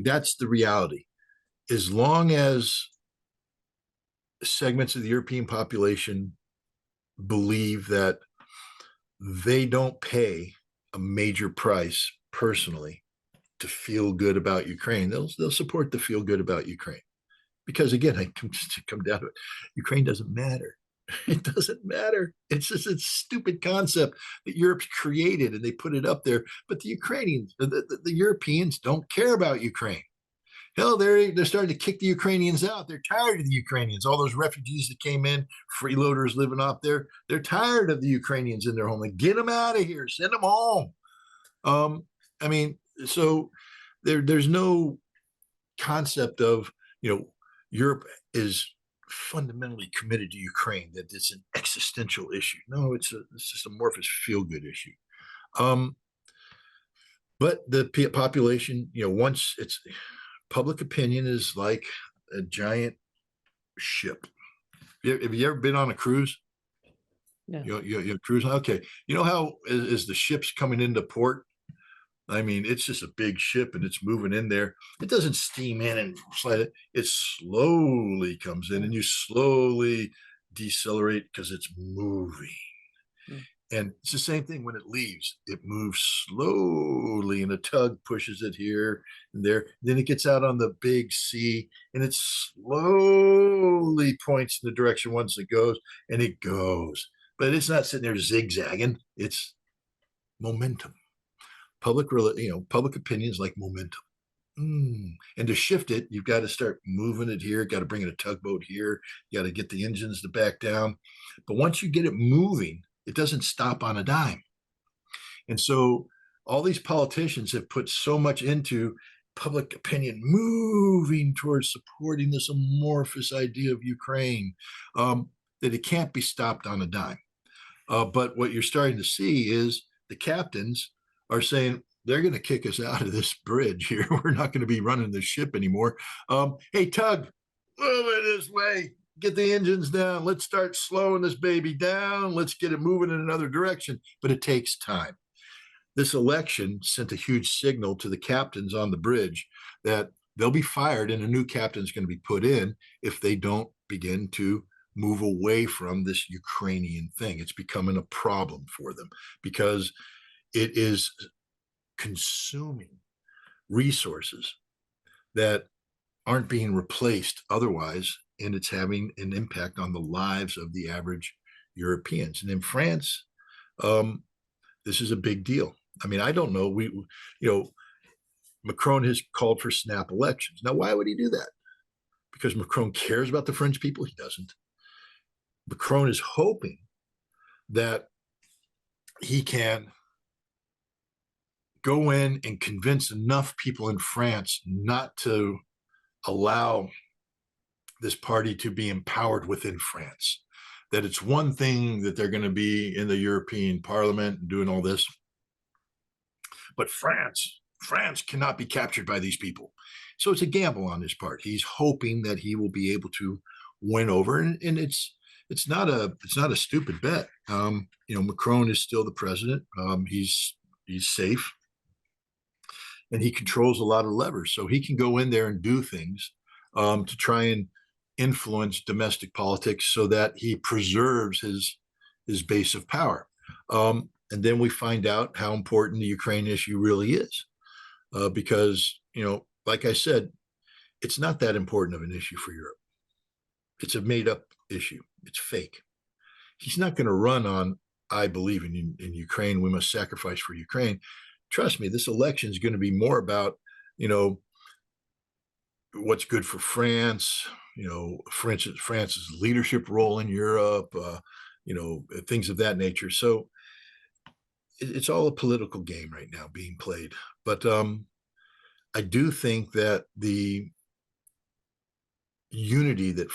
That's the reality. As long as segments of the European population believe that they don't pay a major price personally to feel good about Ukraine, they'll support the feel good about Ukraine. Because again, I come down to it, Ukraine doesn't matter. It doesn't matter. It's just a stupid concept that Europe's created and they put it up there. But the Ukrainians, the Europeans don't care about Ukraine. Hell, they're starting to kick the Ukrainians out. They're tired of the Ukrainians. All those refugees that came in, freeloaders living off there, they're tired of the Ukrainians in their homeland. Get them out of here. Send them home. I mean, so there's no concept of, Europe is fundamentally committed to Ukraine, that it's an existential issue. No, it's just a amorphous feel-good issue. But the population, once it's public opinion is like a giant ship. Have you ever been on a cruise? Yeah. You're cruising. Okay. You know how as the ship's coming into port, I mean, it's just a big ship and it's moving in there. It doesn't steam in and slide it. It slowly comes in and you slowly decelerate because it's moving. Mm. And it's the same thing when it leaves. It moves slowly and a tug pushes it here and there. Then it gets out on the big sea and it slowly points in the direction once it goes, and it goes. But it's not sitting there zigzagging. It's momentum. Public opinion is like momentum. And to shift it, you've got to start moving it here, got to bring in a tugboat here, you got to get the engines to back down. But once you get it moving, it doesn't stop on a dime. And so all these politicians have put so much into public opinion moving towards supporting this amorphous idea of Ukraine, that it can't be stopped on a dime. But what you're starting to see is the captains are saying, they're going to kick us out of this bridge here. We're not going to be running the ship anymore. Hey, tug, move it this way. Get the engines down. Let's start slowing this baby down. Let's get it moving in another direction. But it takes time. This election sent a huge signal to the captains on the bridge that they'll be fired and a new captain's going to be put in if they don't begin to move away from this Ukrainian thing. It's becoming a problem for them because it is consuming resources that aren't being replaced otherwise, and it's having an impact on the lives of the average Europeans. And in France, this is a big deal. I mean, I don't know. Macron has called for snap elections. Now, why would he do that? Because Macron cares about the French people? He doesn't. Macron is hoping that he can go in and convince enough people in France not to allow this party to be empowered within France. That it's one thing that they're going to be in the European Parliament and doing all this, but France cannot be captured by these people. So it's a gamble on his part. He's hoping that he will be able to win over, and it's not a stupid bet. Macron is still the president. He's safe. And he controls a lot of levers. So he can go in there and do things to try and influence domestic politics so that he preserves his base of power. And then we find out how important the Ukraine issue really is. Because, like I said, it's not that important of an issue for Europe. It's a made up issue. It's fake. He's not going to run on, I believe in Ukraine, we must sacrifice for Ukraine. Trust me, this election is going to be more about, what's good for France, for instance, France's leadership role in Europe, things of that nature. So it's all a political game right now being played. But I do think that the unity that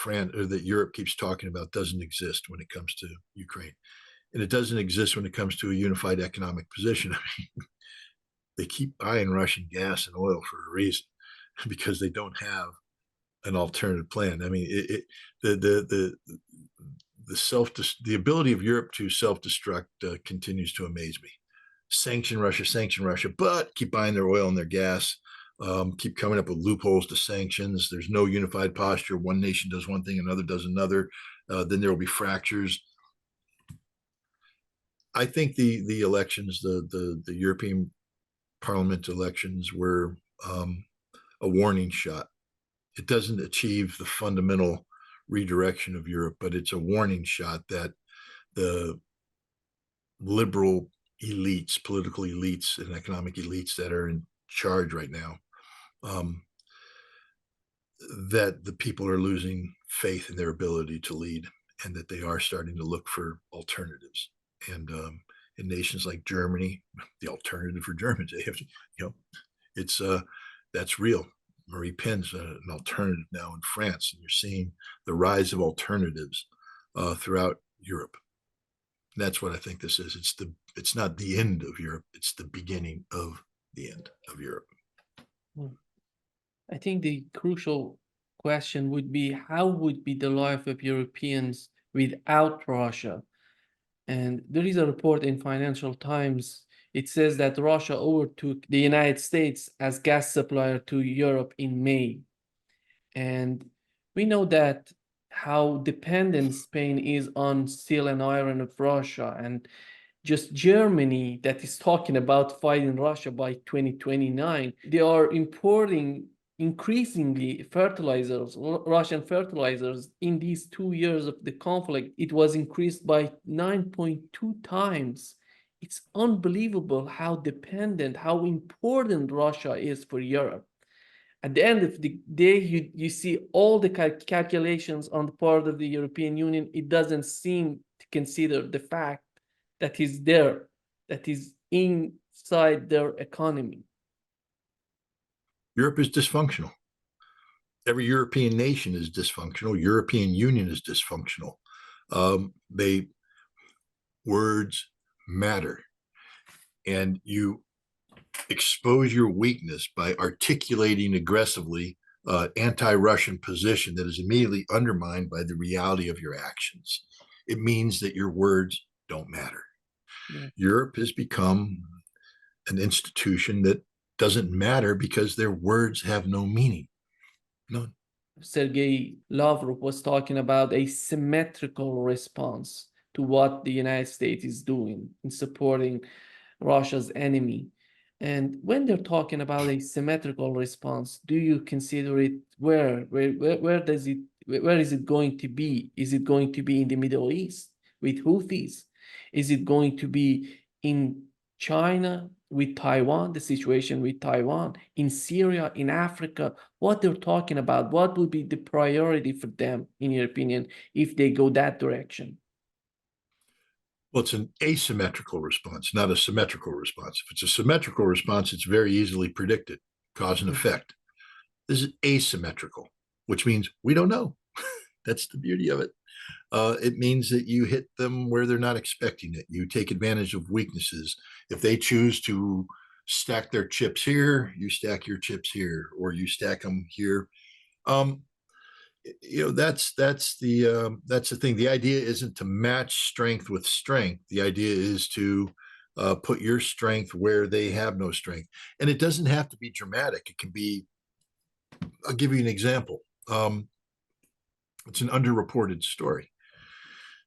that Europe keeps talking about doesn't exist when it comes to Ukraine. And it doesn't exist when it comes to a unified economic position. I mean, they keep buying Russian gas and oil for a reason, because they don't have an alternative plan. I mean, the ability of Europe to self-destruct continues to amaze me. Sanction Russia, but keep buying their oil and their gas. Keep coming up with loopholes to sanctions. There's no unified posture. One nation does one thing, another does another. Then there will be fractures. I think the elections, the European Parliament elections, were a warning shot. It doesn't achieve the fundamental redirection of Europe, but it's a warning shot that the liberal elites, political elites, and economic elites that are in charge right now that the people are losing faith in their ability to lead, and that they are starting to look for alternatives. And in nations like Germany, the alternative for Germans, they have, it's that's real. Marie Pen's an alternative now in France, and you're seeing the rise of alternatives throughout Europe. And that's what I think this is. It's not the end of Europe; it's the beginning of the end of Europe. I think the crucial question would be, how would be the life of Europeans without Russia? And there is a report in Financial Times. It says that Russia overtook the United States as gas supplier to Europe in May. And we know that how dependent Spain is on steel and iron of Russia, and just Germany that is talking about fighting Russia by 2029. They are importing increasingly fertilizers, Russian fertilizers. In these 2 years of the conflict, it was increased by 9.2 times. It's unbelievable how dependent, how important Russia is for Europe. At the end of the day, you see all the calculations on the part of the European Union. It doesn't seem to consider the fact that is there, that is inside their economy. Europe is dysfunctional. Every European nation is dysfunctional. European Union is dysfunctional. Words matter, and you expose your weakness by articulating aggressively anti-Russian position that is immediately undermined by the reality of your actions. It means that your words don't matter. Yeah. Europe has become an institution that doesn't matter because their words have no meaning. None. Sergei Lavrov was talking about a symmetrical response to what the United States is doing in supporting Russia's enemy. And when they're talking about a symmetrical response, do you consider it where is it going to be? Is it going to be in the Middle East with Houthis? Is it going to be in China with Taiwan, the situation with Taiwan, in Syria, in Africa? What they're talking about, what would be the priority for them, in your opinion, if they go that direction? Well, it's an asymmetrical response, not a symmetrical response. If it's a symmetrical response, it's very easily predicted, cause and effect. This is asymmetrical, which means we don't know. That's the beauty of it. It means that you hit them where they're not expecting it. You take advantage of weaknesses. If they choose to stack their chips here, you stack your chips here, or you stack them here. That's the thing. The idea isn't to match strength with strength. The idea is to put your strength where they have no strength. And it doesn't have to be dramatic. It can be, I'll give you an example. It's an underreported story.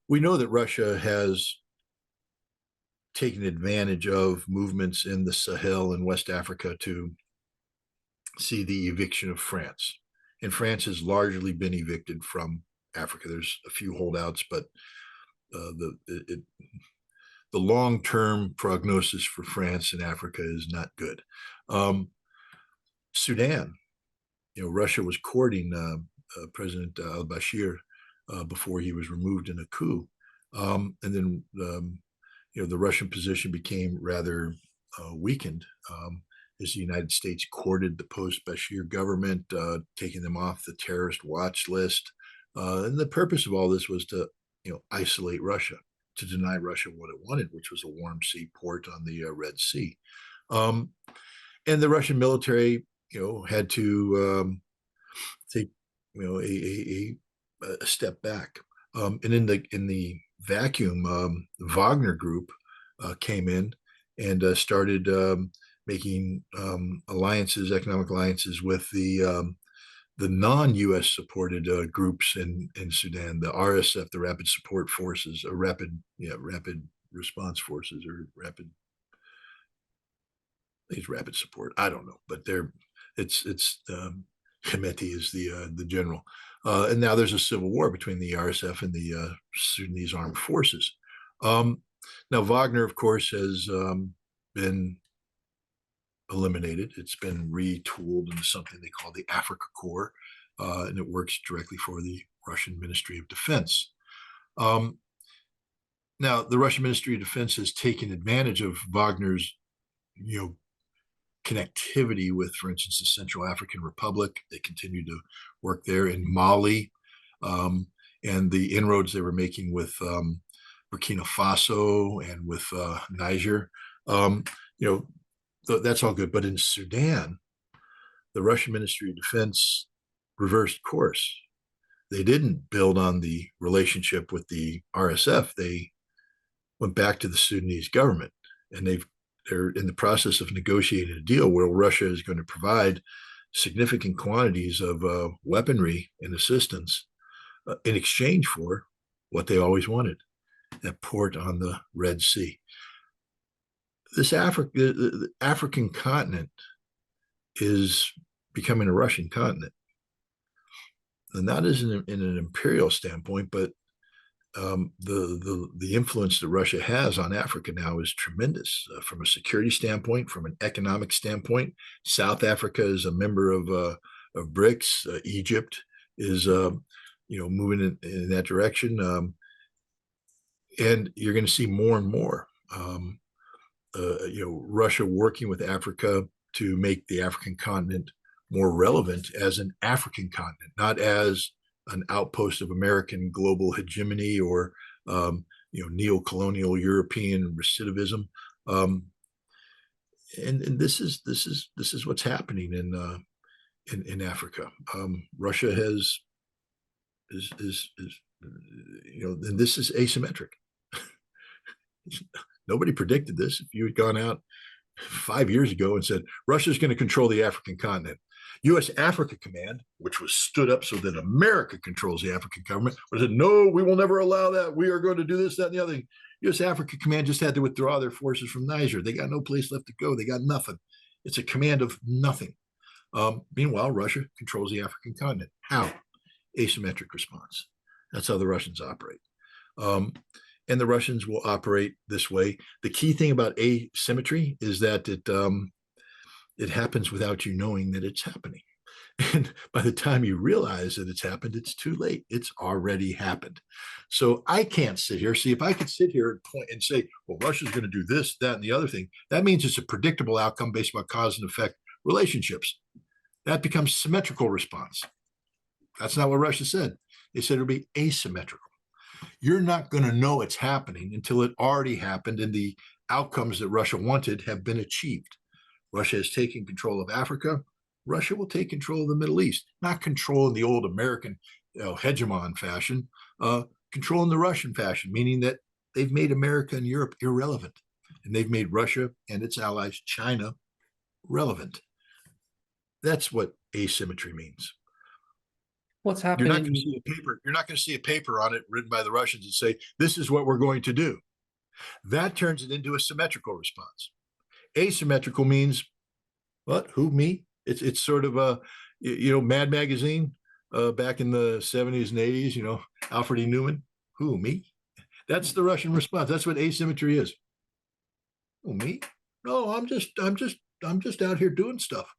We know that Russia has taken advantage of movements in the Sahel and West Africa to see the eviction of France. And France has largely been evicted from Africa. There's a few holdouts, but the long-term prognosis for France and Africa is not good. Sudan, Russia was courting President al-Bashir before he was removed in a coup. And then, the Russian position became rather weakened as the United States courted the post-Bashir government, taking them off the terrorist watch list. And the purpose of all this was to, isolate Russia, to deny Russia what it wanted, which was a warm sea port on the Red Sea. And the Russian military, had to take, a step back. And in the vacuum, the Wagner Group came in and started making economic alliances with the non-U.S. supported groups in Sudan, the RSF, the Rapid Support Forces, or Rapid Response Forces, or Rapid Support. I don't know, but it's Hemeti is the general. And now there's a civil war between the RSF and the Sudanese armed forces. Now, Wagner, of course, has been eliminated. It's been retooled into something they call the Africa Corps. and it works directly for the Russian Ministry of Defense. Now, the Russian Ministry of Defense has taken advantage of Wagner's, connectivity with, for instance, the Central African Republic. They continue to work there in Mali, and the inroads they were making with Burkina Faso and with Niger. That's all good. But in Sudan, the Russian Ministry of Defense reversed course. They didn't build on the relationship with the RSF. They went back to the Sudanese government, and they're in the process of negotiating a deal where Russia is going to provide significant quantities of weaponry and assistance in exchange for what they always wanted, that port on the Red Sea. The African continent is becoming a Russian continent. And not as in an imperial standpoint, but the influence that Russia has on Africa now is tremendous from a security standpoint, from an economic standpoint. South Africa is a member of BRICS. Egypt is moving in that direction, and you're going to see more and more. Russia working with Africa to make the African continent more relevant as an African continent, not as an outpost of American global hegemony or neo-colonial European recidivism. And this is what's happening in Africa. Russia is and this is asymmetric. Nobody predicted this. If you had gone out 5 years ago and said Russia's going to control the African continent, U.S. Africa Command, which was stood up so that America controls the African government, would have said, no, we will never allow that. We are going to do this, that, and the other thing. U.S. Africa Command just had to withdraw their forces from Niger. They got no place left to go. They got nothing. It's a command of nothing. Meanwhile, Russia controls the African continent. How? Asymmetric response. That's how the Russians operate. And the Russians will operate this way. The key thing about asymmetry is that it happens without you knowing that it's happening. And by the time you realize that it's happened, it's too late. It's already happened. So I can't sit here. See, if I could sit here and point and say, well, Russia's going to do this, that, and the other thing, that means it's a predictable outcome based on cause and effect relationships. That becomes symmetrical response. That's not what Russia said. They said it'll be asymmetrical. You're not going to know it's happening until it already happened and the outcomes that Russia wanted have been achieved. Russia has taken control of Africa. Russia will take control of the Middle East, not control in the old American hegemon fashion, control in the Russian fashion, meaning that they've made America and Europe irrelevant, and they've made Russia and its allies, China, relevant. That's what asymmetry means. What's happening? You're not going to see a paper. You're not going to see a paper on it written by the Russians and say, this is what we're going to do. That turns it into a symmetrical response. Asymmetrical means what? Who? Me? It's sort of a, Mad Magazine back in the 70s and 80s, Alfred E. Newman. Who? Me? That's the Russian response. That's what asymmetry is. Who? Me? No, I'm just out here doing stuff.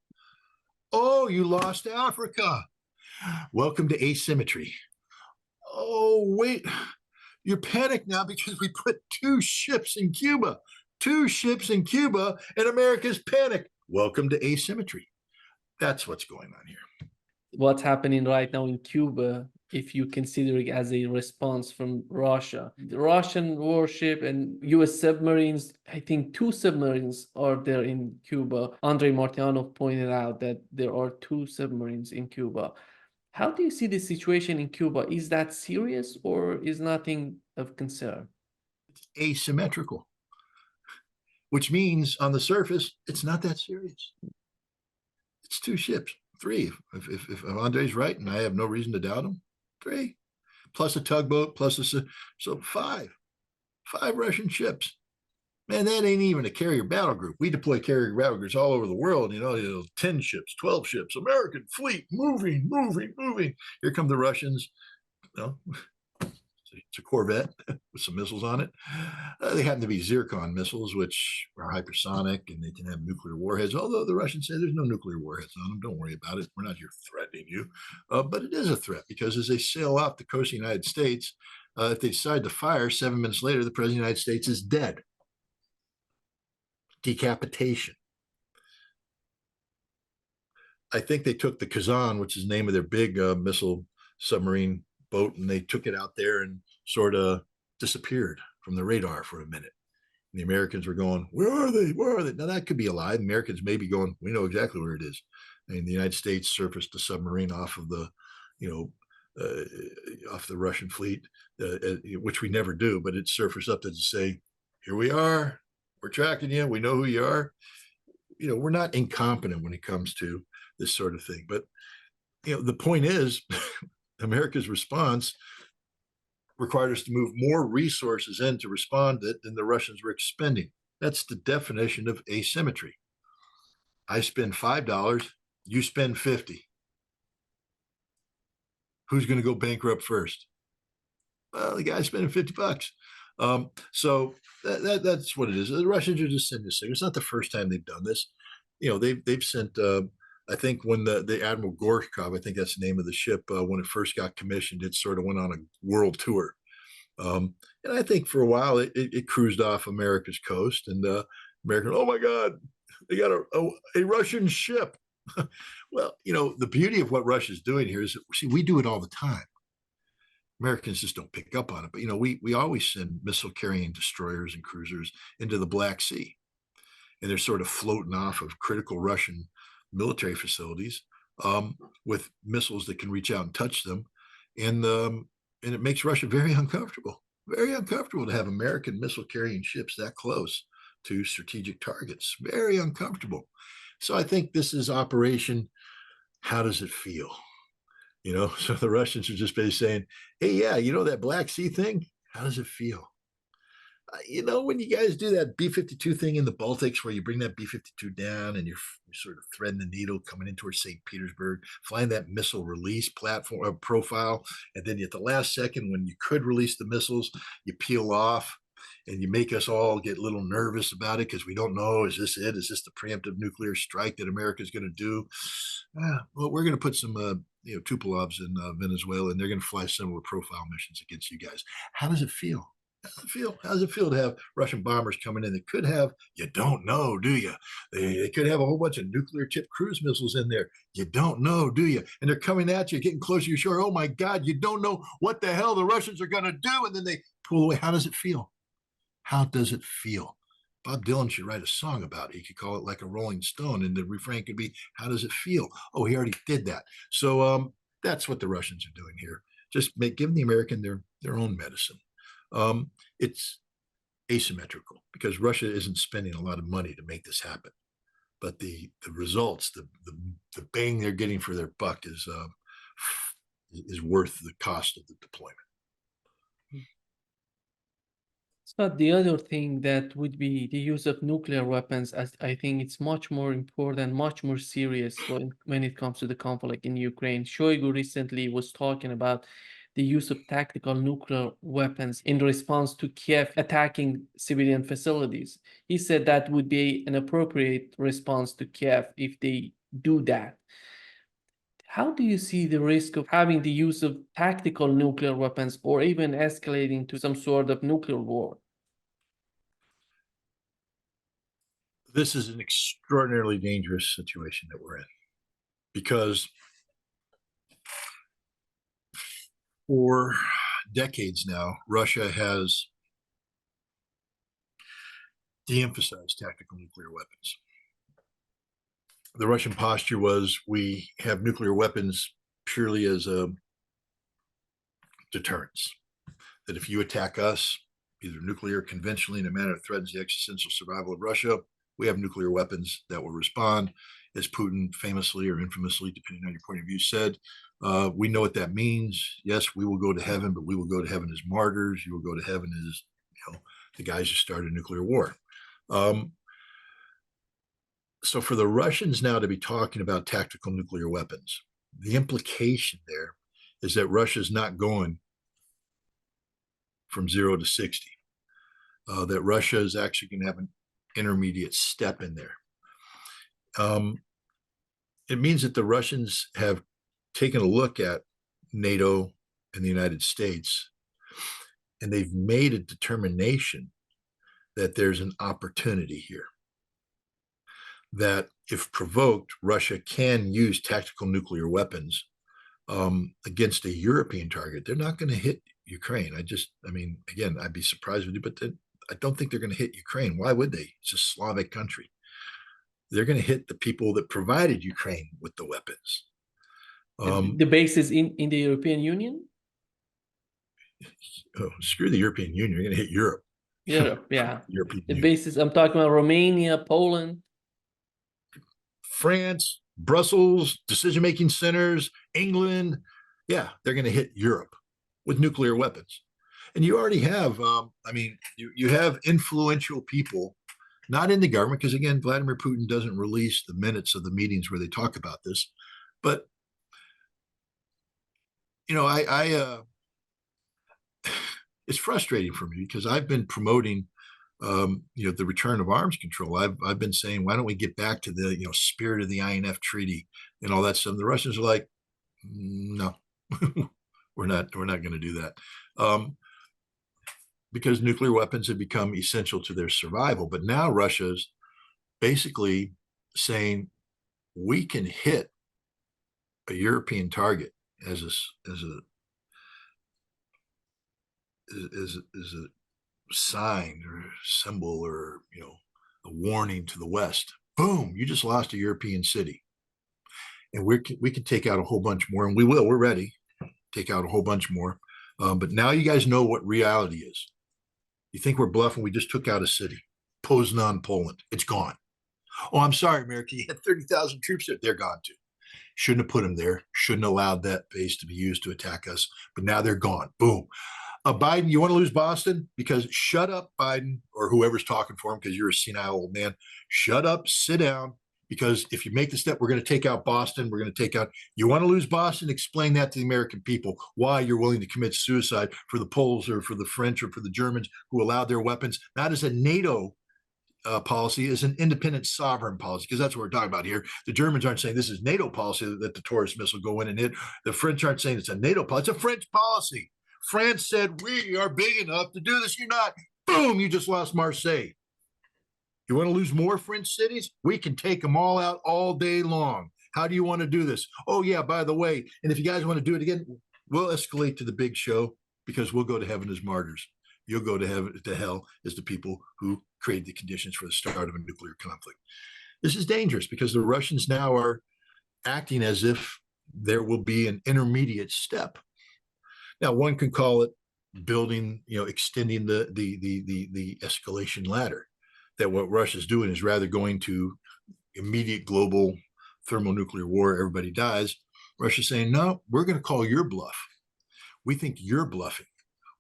Oh, you lost Africa. Welcome to asymmetry. Oh, wait, you're panicked now because we put 2 ships in Cuba. 2 ships in Cuba, and America's panicked. Welcome to asymmetry. That's what's going on here. What's happening right now in Cuba, if you consider it as a response from Russia. The Russian warship and U.S. submarines, I think 2 submarines are there in Cuba. Andrei Martyanov pointed out that there are 2 submarines in Cuba. How do you see the situation in Cuba? Is that serious or is nothing of concern? It's asymmetrical, which means on the surface, it's not that serious. It's 2 ships, 3. If Andrei's right, and I have no reason to doubt him, 3, plus a tugboat, plus so 5 Russian ships. Man, that ain't even a carrier battle group. We deploy carrier battle groups all over the world, 10 ships, 12 ships, American fleet, moving. Here come the Russians. It's a It's a Corvette with some missiles on it. They happen to be Zircon missiles, which are hypersonic and they can have nuclear warheads. Although the Russians say there's no nuclear warheads on them. Don't worry about it. We're not here threatening you. But it is a threat because as they sail off the coast of the United States, if they decide to fire, 7 minutes later, the president of the United States is dead. Decapitation. I think they took the Kazan, which is the name of their big missile submarine boat, and they took it out there and sort of disappeared from the radar for a minute. And the Americans were going, where are they? Where are they? Now that could be a lie. The Americans may be going, we know exactly where it is. And the United States surfaced a submarine off of the, off the Russian fleet, which we never do, but it surfaced up to say, here we are. We're tracking you. We know who you are. We're not incompetent when it comes to this sort of thing. But, the point is, America's response required us to move more resources in to respond to it than the Russians were expending. That's the definition of asymmetry. I spend $5, you spend 50. Who's going to go bankrupt first? Well, the guy spending $50. So that's what it is. The Russians are just sending this thing. It's not the first time they've done this. They've sent. I think when the Admiral Gorshkov, I think that's the name of the ship, when it first got commissioned, it sort of went on a world tour. And I think for a while it cruised off America's coast, and American, oh my God, they got a Russian ship. Well, the beauty of what Russia's doing here is, see, we do it all the time. Americans just don't pick up on it. But, we always send missile carrying destroyers and cruisers into the Black Sea. And they're sort of floating off of critical Russian military facilities with missiles that can reach out and touch them. And it makes Russia very uncomfortable to have American missile carrying ships that close to strategic targets. Very uncomfortable. So I think this is Operation How Does It Feel? So the Russians are just basically saying, hey, yeah, that Black Sea thing, how does it feel? When you guys do that B-52 thing in the Baltics where you bring that B-52 down and you're sort of threading the needle coming in towards St. Petersburg, flying that missile release platform profile, and then at the last second when you could release the missiles, you peel off and you make us all get a little nervous about it because we don't know, is this it? Is this the preemptive nuclear strike that America's going to do? Well, we're going to put some Tupolovs in Venezuela, and they're going to fly similar profile missions against you guys. How does it feel? How does it feel to have Russian bombers coming in that could have, you don't know, do you? They could have a whole bunch of nuclear tipped cruise missiles in there. You don't know, do you? And they're coming at you, getting closer to your shore. Oh my God, you don't know what the hell the Russians are going to do. And then they pull away. How does it feel? How does it feel? Bob Dylan should write a song about it. He could call it like a Rolling Stone, and the refrain could be, how does it feel? Oh, he already did that. So that's what the Russians are doing here. Just giving the American their own medicine. It's asymmetrical because Russia isn't spending a lot of money to make this happen, but the results, the bang they're getting for their buck is worth the cost of the deployment. But the other thing that would be the use of nuclear weapons, as I think it's much more important, much more serious when it comes to the conflict in Ukraine. Shoigu recently was talking about the use of tactical nuclear weapons in response to Kiev attacking civilian facilities. He said that would be an appropriate response to Kiev if they do that. How do you see the risk of having the use of tactical nuclear weapons or even escalating to some sort of nuclear war? This is an extraordinarily dangerous situation that we're in because for decades now, Russia has de-emphasized tactical nuclear weapons. The Russian posture was we have nuclear weapons purely as a deterrence, that if you attack us, either nuclear or conventionally, in a manner that threatens the existential survival of Russia, we have nuclear weapons that will respond. As Putin famously or infamously, depending on your point of view, said, we know what that means. Yes, we will go to heaven, but we will go to heaven as martyrs. You will go to heaven as the guys who started nuclear war. So for the Russians now to be talking about tactical nuclear weapons, the implication there is that Russia's not going from 0 to 60. That Russia is actually going to have an intermediate step in there. It means that the Russians have taken a look at NATO and the United States, and they've made a determination that there's an opportunity here. That if provoked, Russia can use tactical nuclear weapons against a European target. They're not going to hit Ukraine. I mean, again, I'd be surprised with you, but I don't think they're going to hit Ukraine. Why would they? It's a Slavic country. They're going to hit the people that provided Ukraine with the weapons. The base is in the European Union? Oh, screw the European Union. You're going to hit Europe. Europe, yeah. European The Union. bases, I'm talking about Romania, Poland. France, Brussels, decision-making centers, England. Yeah, they're going to hit Europe with nuclear weapons. And you already have, you have influential people, not in the government, because again, Vladimir Putin doesn't release the minutes of the meetings where they talk about this. But, it's frustrating for me because I've been promoting the return of arms control. I've been saying, why don't we get back to the spirit of the INF treaty and all that stuff? And the Russians are like, no, we're not going to do that, because nuclear weapons have become essential to their survival. But now Russia's basically saying we can hit a European target as a sign or symbol or a warning to the West. Boom, you just lost a European city, and we can take out a whole bunch more, and we will. We're ready to take out a whole bunch more, but now you guys know what reality is. You think we're bluffing? We just took out a city, Poznan, Poland. It's gone. Oh, I'm sorry, America. You had 30,000 troops there. They're gone too. Shouldn't have put them there. Shouldn't have allowed that base to be used to attack us. But now they're gone. Boom. Biden, you want to lose Boston? Because shut up, Biden, or whoever's talking for him, because you're a senile old man. Shut up, sit down, because if you make the step, we're going to take out Boston. We're going to take out. You want to lose Boston? Explain that to the American people, why you're willing to commit suicide for the Poles or for the French or for the Germans who allowed their weapons, not as a NATO policy, as an independent sovereign policy, because that's what we're talking about here. The Germans aren't saying this is NATO policy that the Taurus missile go in and hit. The French aren't saying it's a NATO policy. It's a French policy. France said, we are big enough to do this. You're not. Boom, you just lost Marseille. You want to lose more French cities? We can take them all out all day long. How do you want to do this? Oh, yeah, by the way, and if you guys want to do it again, we'll escalate to the big show, because we'll go to heaven as martyrs. You'll go to hell as the people who create the conditions for the start of a nuclear conflict. This is dangerous because the Russians now are acting as if there will be an intermediate step. Now, one could call it building, extending the escalation ladder. That what Russia's doing is rather going to immediate global thermonuclear war, everybody dies. Russia's saying, no, we're going to call your bluff. We think you're bluffing.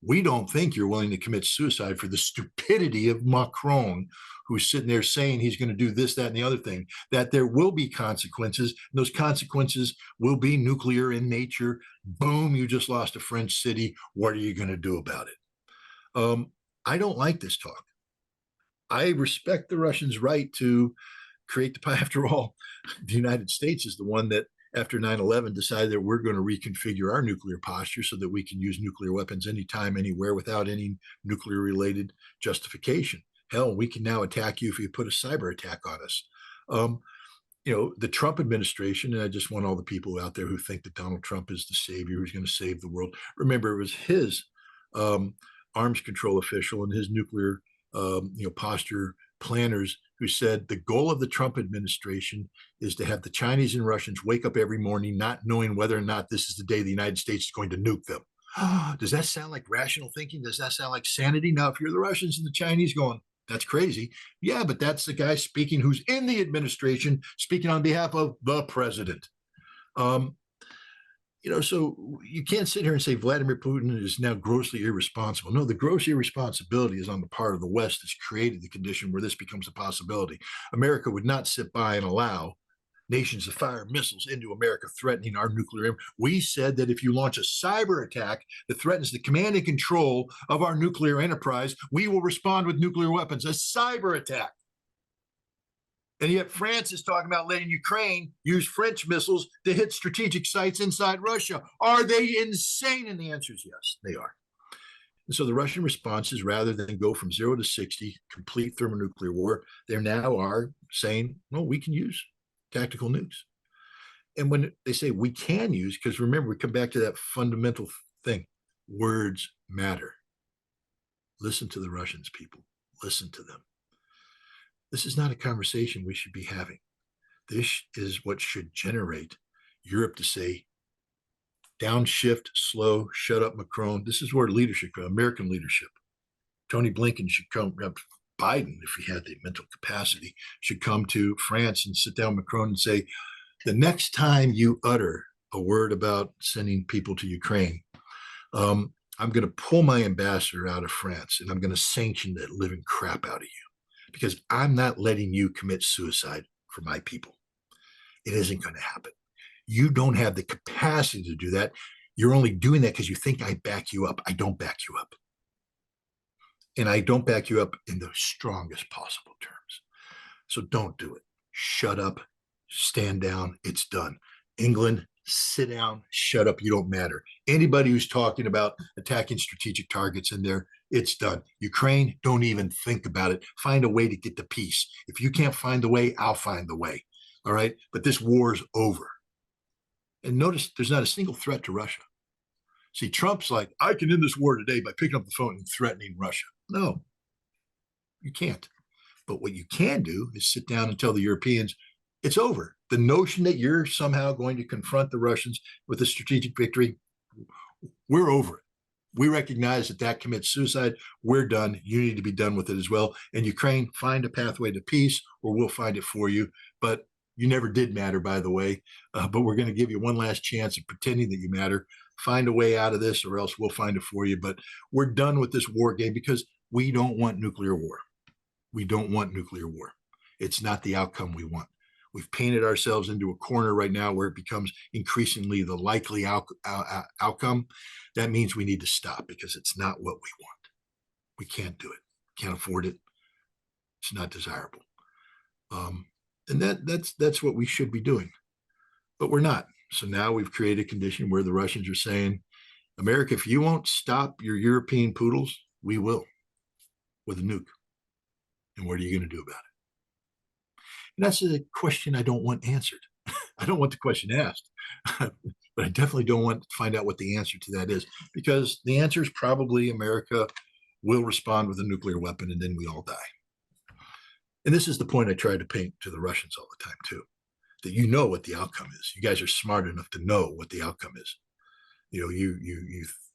We don't think you're willing to commit suicide for the stupidity of Macron, who's sitting there saying he's going to do this, that, and the other thing, that there will be consequences. And those consequences will be nuclear in nature. Boom, you just lost a French city. What are you going to do about it? I don't like this talk. I respect the Russians' right to create the, after all, the United States is the one that after 9/11 decided that we're going to reconfigure our nuclear posture so that we can use nuclear weapons anytime, anywhere, without any nuclear related justification. Hell, we can now attack you if you put a cyber attack on us. The Trump administration, and I just want all the people out there who think that Donald Trump is the savior who's going to save the world. Remember, it was his arms control official and his nuclear posture planners who said the goal of the Trump administration is to have the Chinese and Russians wake up every morning not knowing whether or not this is the day the United States is going to nuke them. Does that sound like rational thinking? Does that sound like sanity? Now, if you're the Russians and the Chinese going, that's crazy. Yeah, but that's the guy speaking who's in the administration, speaking on behalf of the president. So you can't sit here and say Vladimir Putin is now grossly irresponsible. No, the gross irresponsibility is on the part of the West that's created the condition where this becomes a possibility. America would not sit by and allow nations to fire missiles into America, threatening our nuclear. We said that if you launch a cyber attack that threatens the command and control of our nuclear enterprise, we will respond with nuclear weapons. A cyber attack. And yet France is talking about letting Ukraine use French missiles to hit strategic sites inside Russia. Are they insane? And the answer is yes, they are. And so the Russian response is, rather than go from 0 to 60, complete thermonuclear war, they now are saying, well, we can use tactical nukes. And when they say we can use, because remember, we come back to that fundamental thing, words matter. Listen to the Russians, people. Listen to them. This is not a conversation we should be having. This is what should generate Europe to say, downshift, slow, shut up, Macron. This is where leadership, American leadership. Tony Blinken should come, Biden, if he had the mental capacity, should come to France and sit down with Macron and say, the next time you utter a word about sending people to Ukraine, I'm going to pull my ambassador out of France and I'm going to sanction the living crap out of you, because I'm not letting you commit suicide for my people. It isn't going to happen. You don't have the capacity to do that. You're only doing that because you think I back you up. I don't back you up. And I don't back you up in the strongest possible terms. So don't do it. Shut up. Stand down. It's done. England, sit down. Shut up. You don't matter. Anybody who's talking about attacking strategic targets in there, it's done. Ukraine, don't even think about it. Find a way to get to peace. If you can't find the way, I'll find the way. All right? But this war's over. And notice there's not a single threat to Russia. See, Trump's like, I can end this war today by picking up the phone and threatening Russia. No, you can't. But what you can do is sit down and tell the Europeans, it's over. The notion that you're somehow going to confront the Russians with a strategic victory, we're over it. We recognize that that commits suicide. We're done. You need to be done with it as well. And Ukraine, find a pathway to peace, or we'll find it for you. But you never did matter, by the way. But we're going to give you one last chance of pretending that you matter. Find a way out of this, or else we'll find it for you. But we're done with this war game because we don't want nuclear war. We don't want nuclear war. It's not the outcome we want. We've painted ourselves into a corner right now where it becomes increasingly the likely outcome. That means we need to stop, because it's not what we want. We can't do it. Can't afford it. It's not desirable. And that's what we should be doing. But we're not. So now we've created a condition where the Russians are saying, America, if you won't stop your European poodles, we will, with a nuke. And what are you going to do about it? And that's a question I don't want answered. I don't want the question asked, but I definitely don't want to find out what the answer to that is, because the answer is probably America will respond with a nuclear weapon and then we all die. And this is the point I try to paint to the Russians all the time too, that you know what the outcome is. You guys are smart enough to know what the outcome is. You know,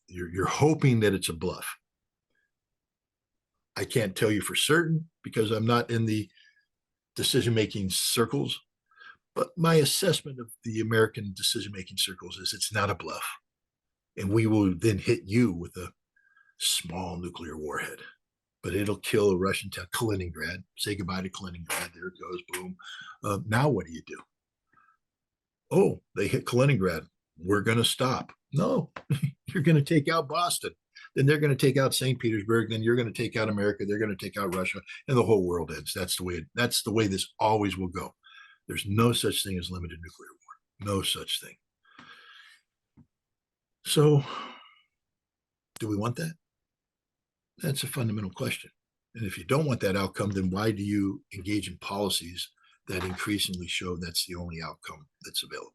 you're hoping that it's a bluff. I can't tell you for certain because I'm not in the decision-making circles, but my assessment of the American decision-making circles is it's not a bluff. And we will then hit you with a small nuclear warhead, but it'll kill a Russian town, Kaliningrad. Say goodbye to Kaliningrad. There it goes, boom. Now what do you do? Oh, they hit Kaliningrad. We're going to stop. No, you're going to take out Boston. Then they're going to take out St. Petersburg. Then you're going to take out America. They're going to take out Russia, and the whole world ends. That's the way this always will go. There's no such thing as limited nuclear war. No such thing. So, do we want that? That's a fundamental question. And if you don't want that outcome, then why do you engage in policies that increasingly show that's the only outcome that's available?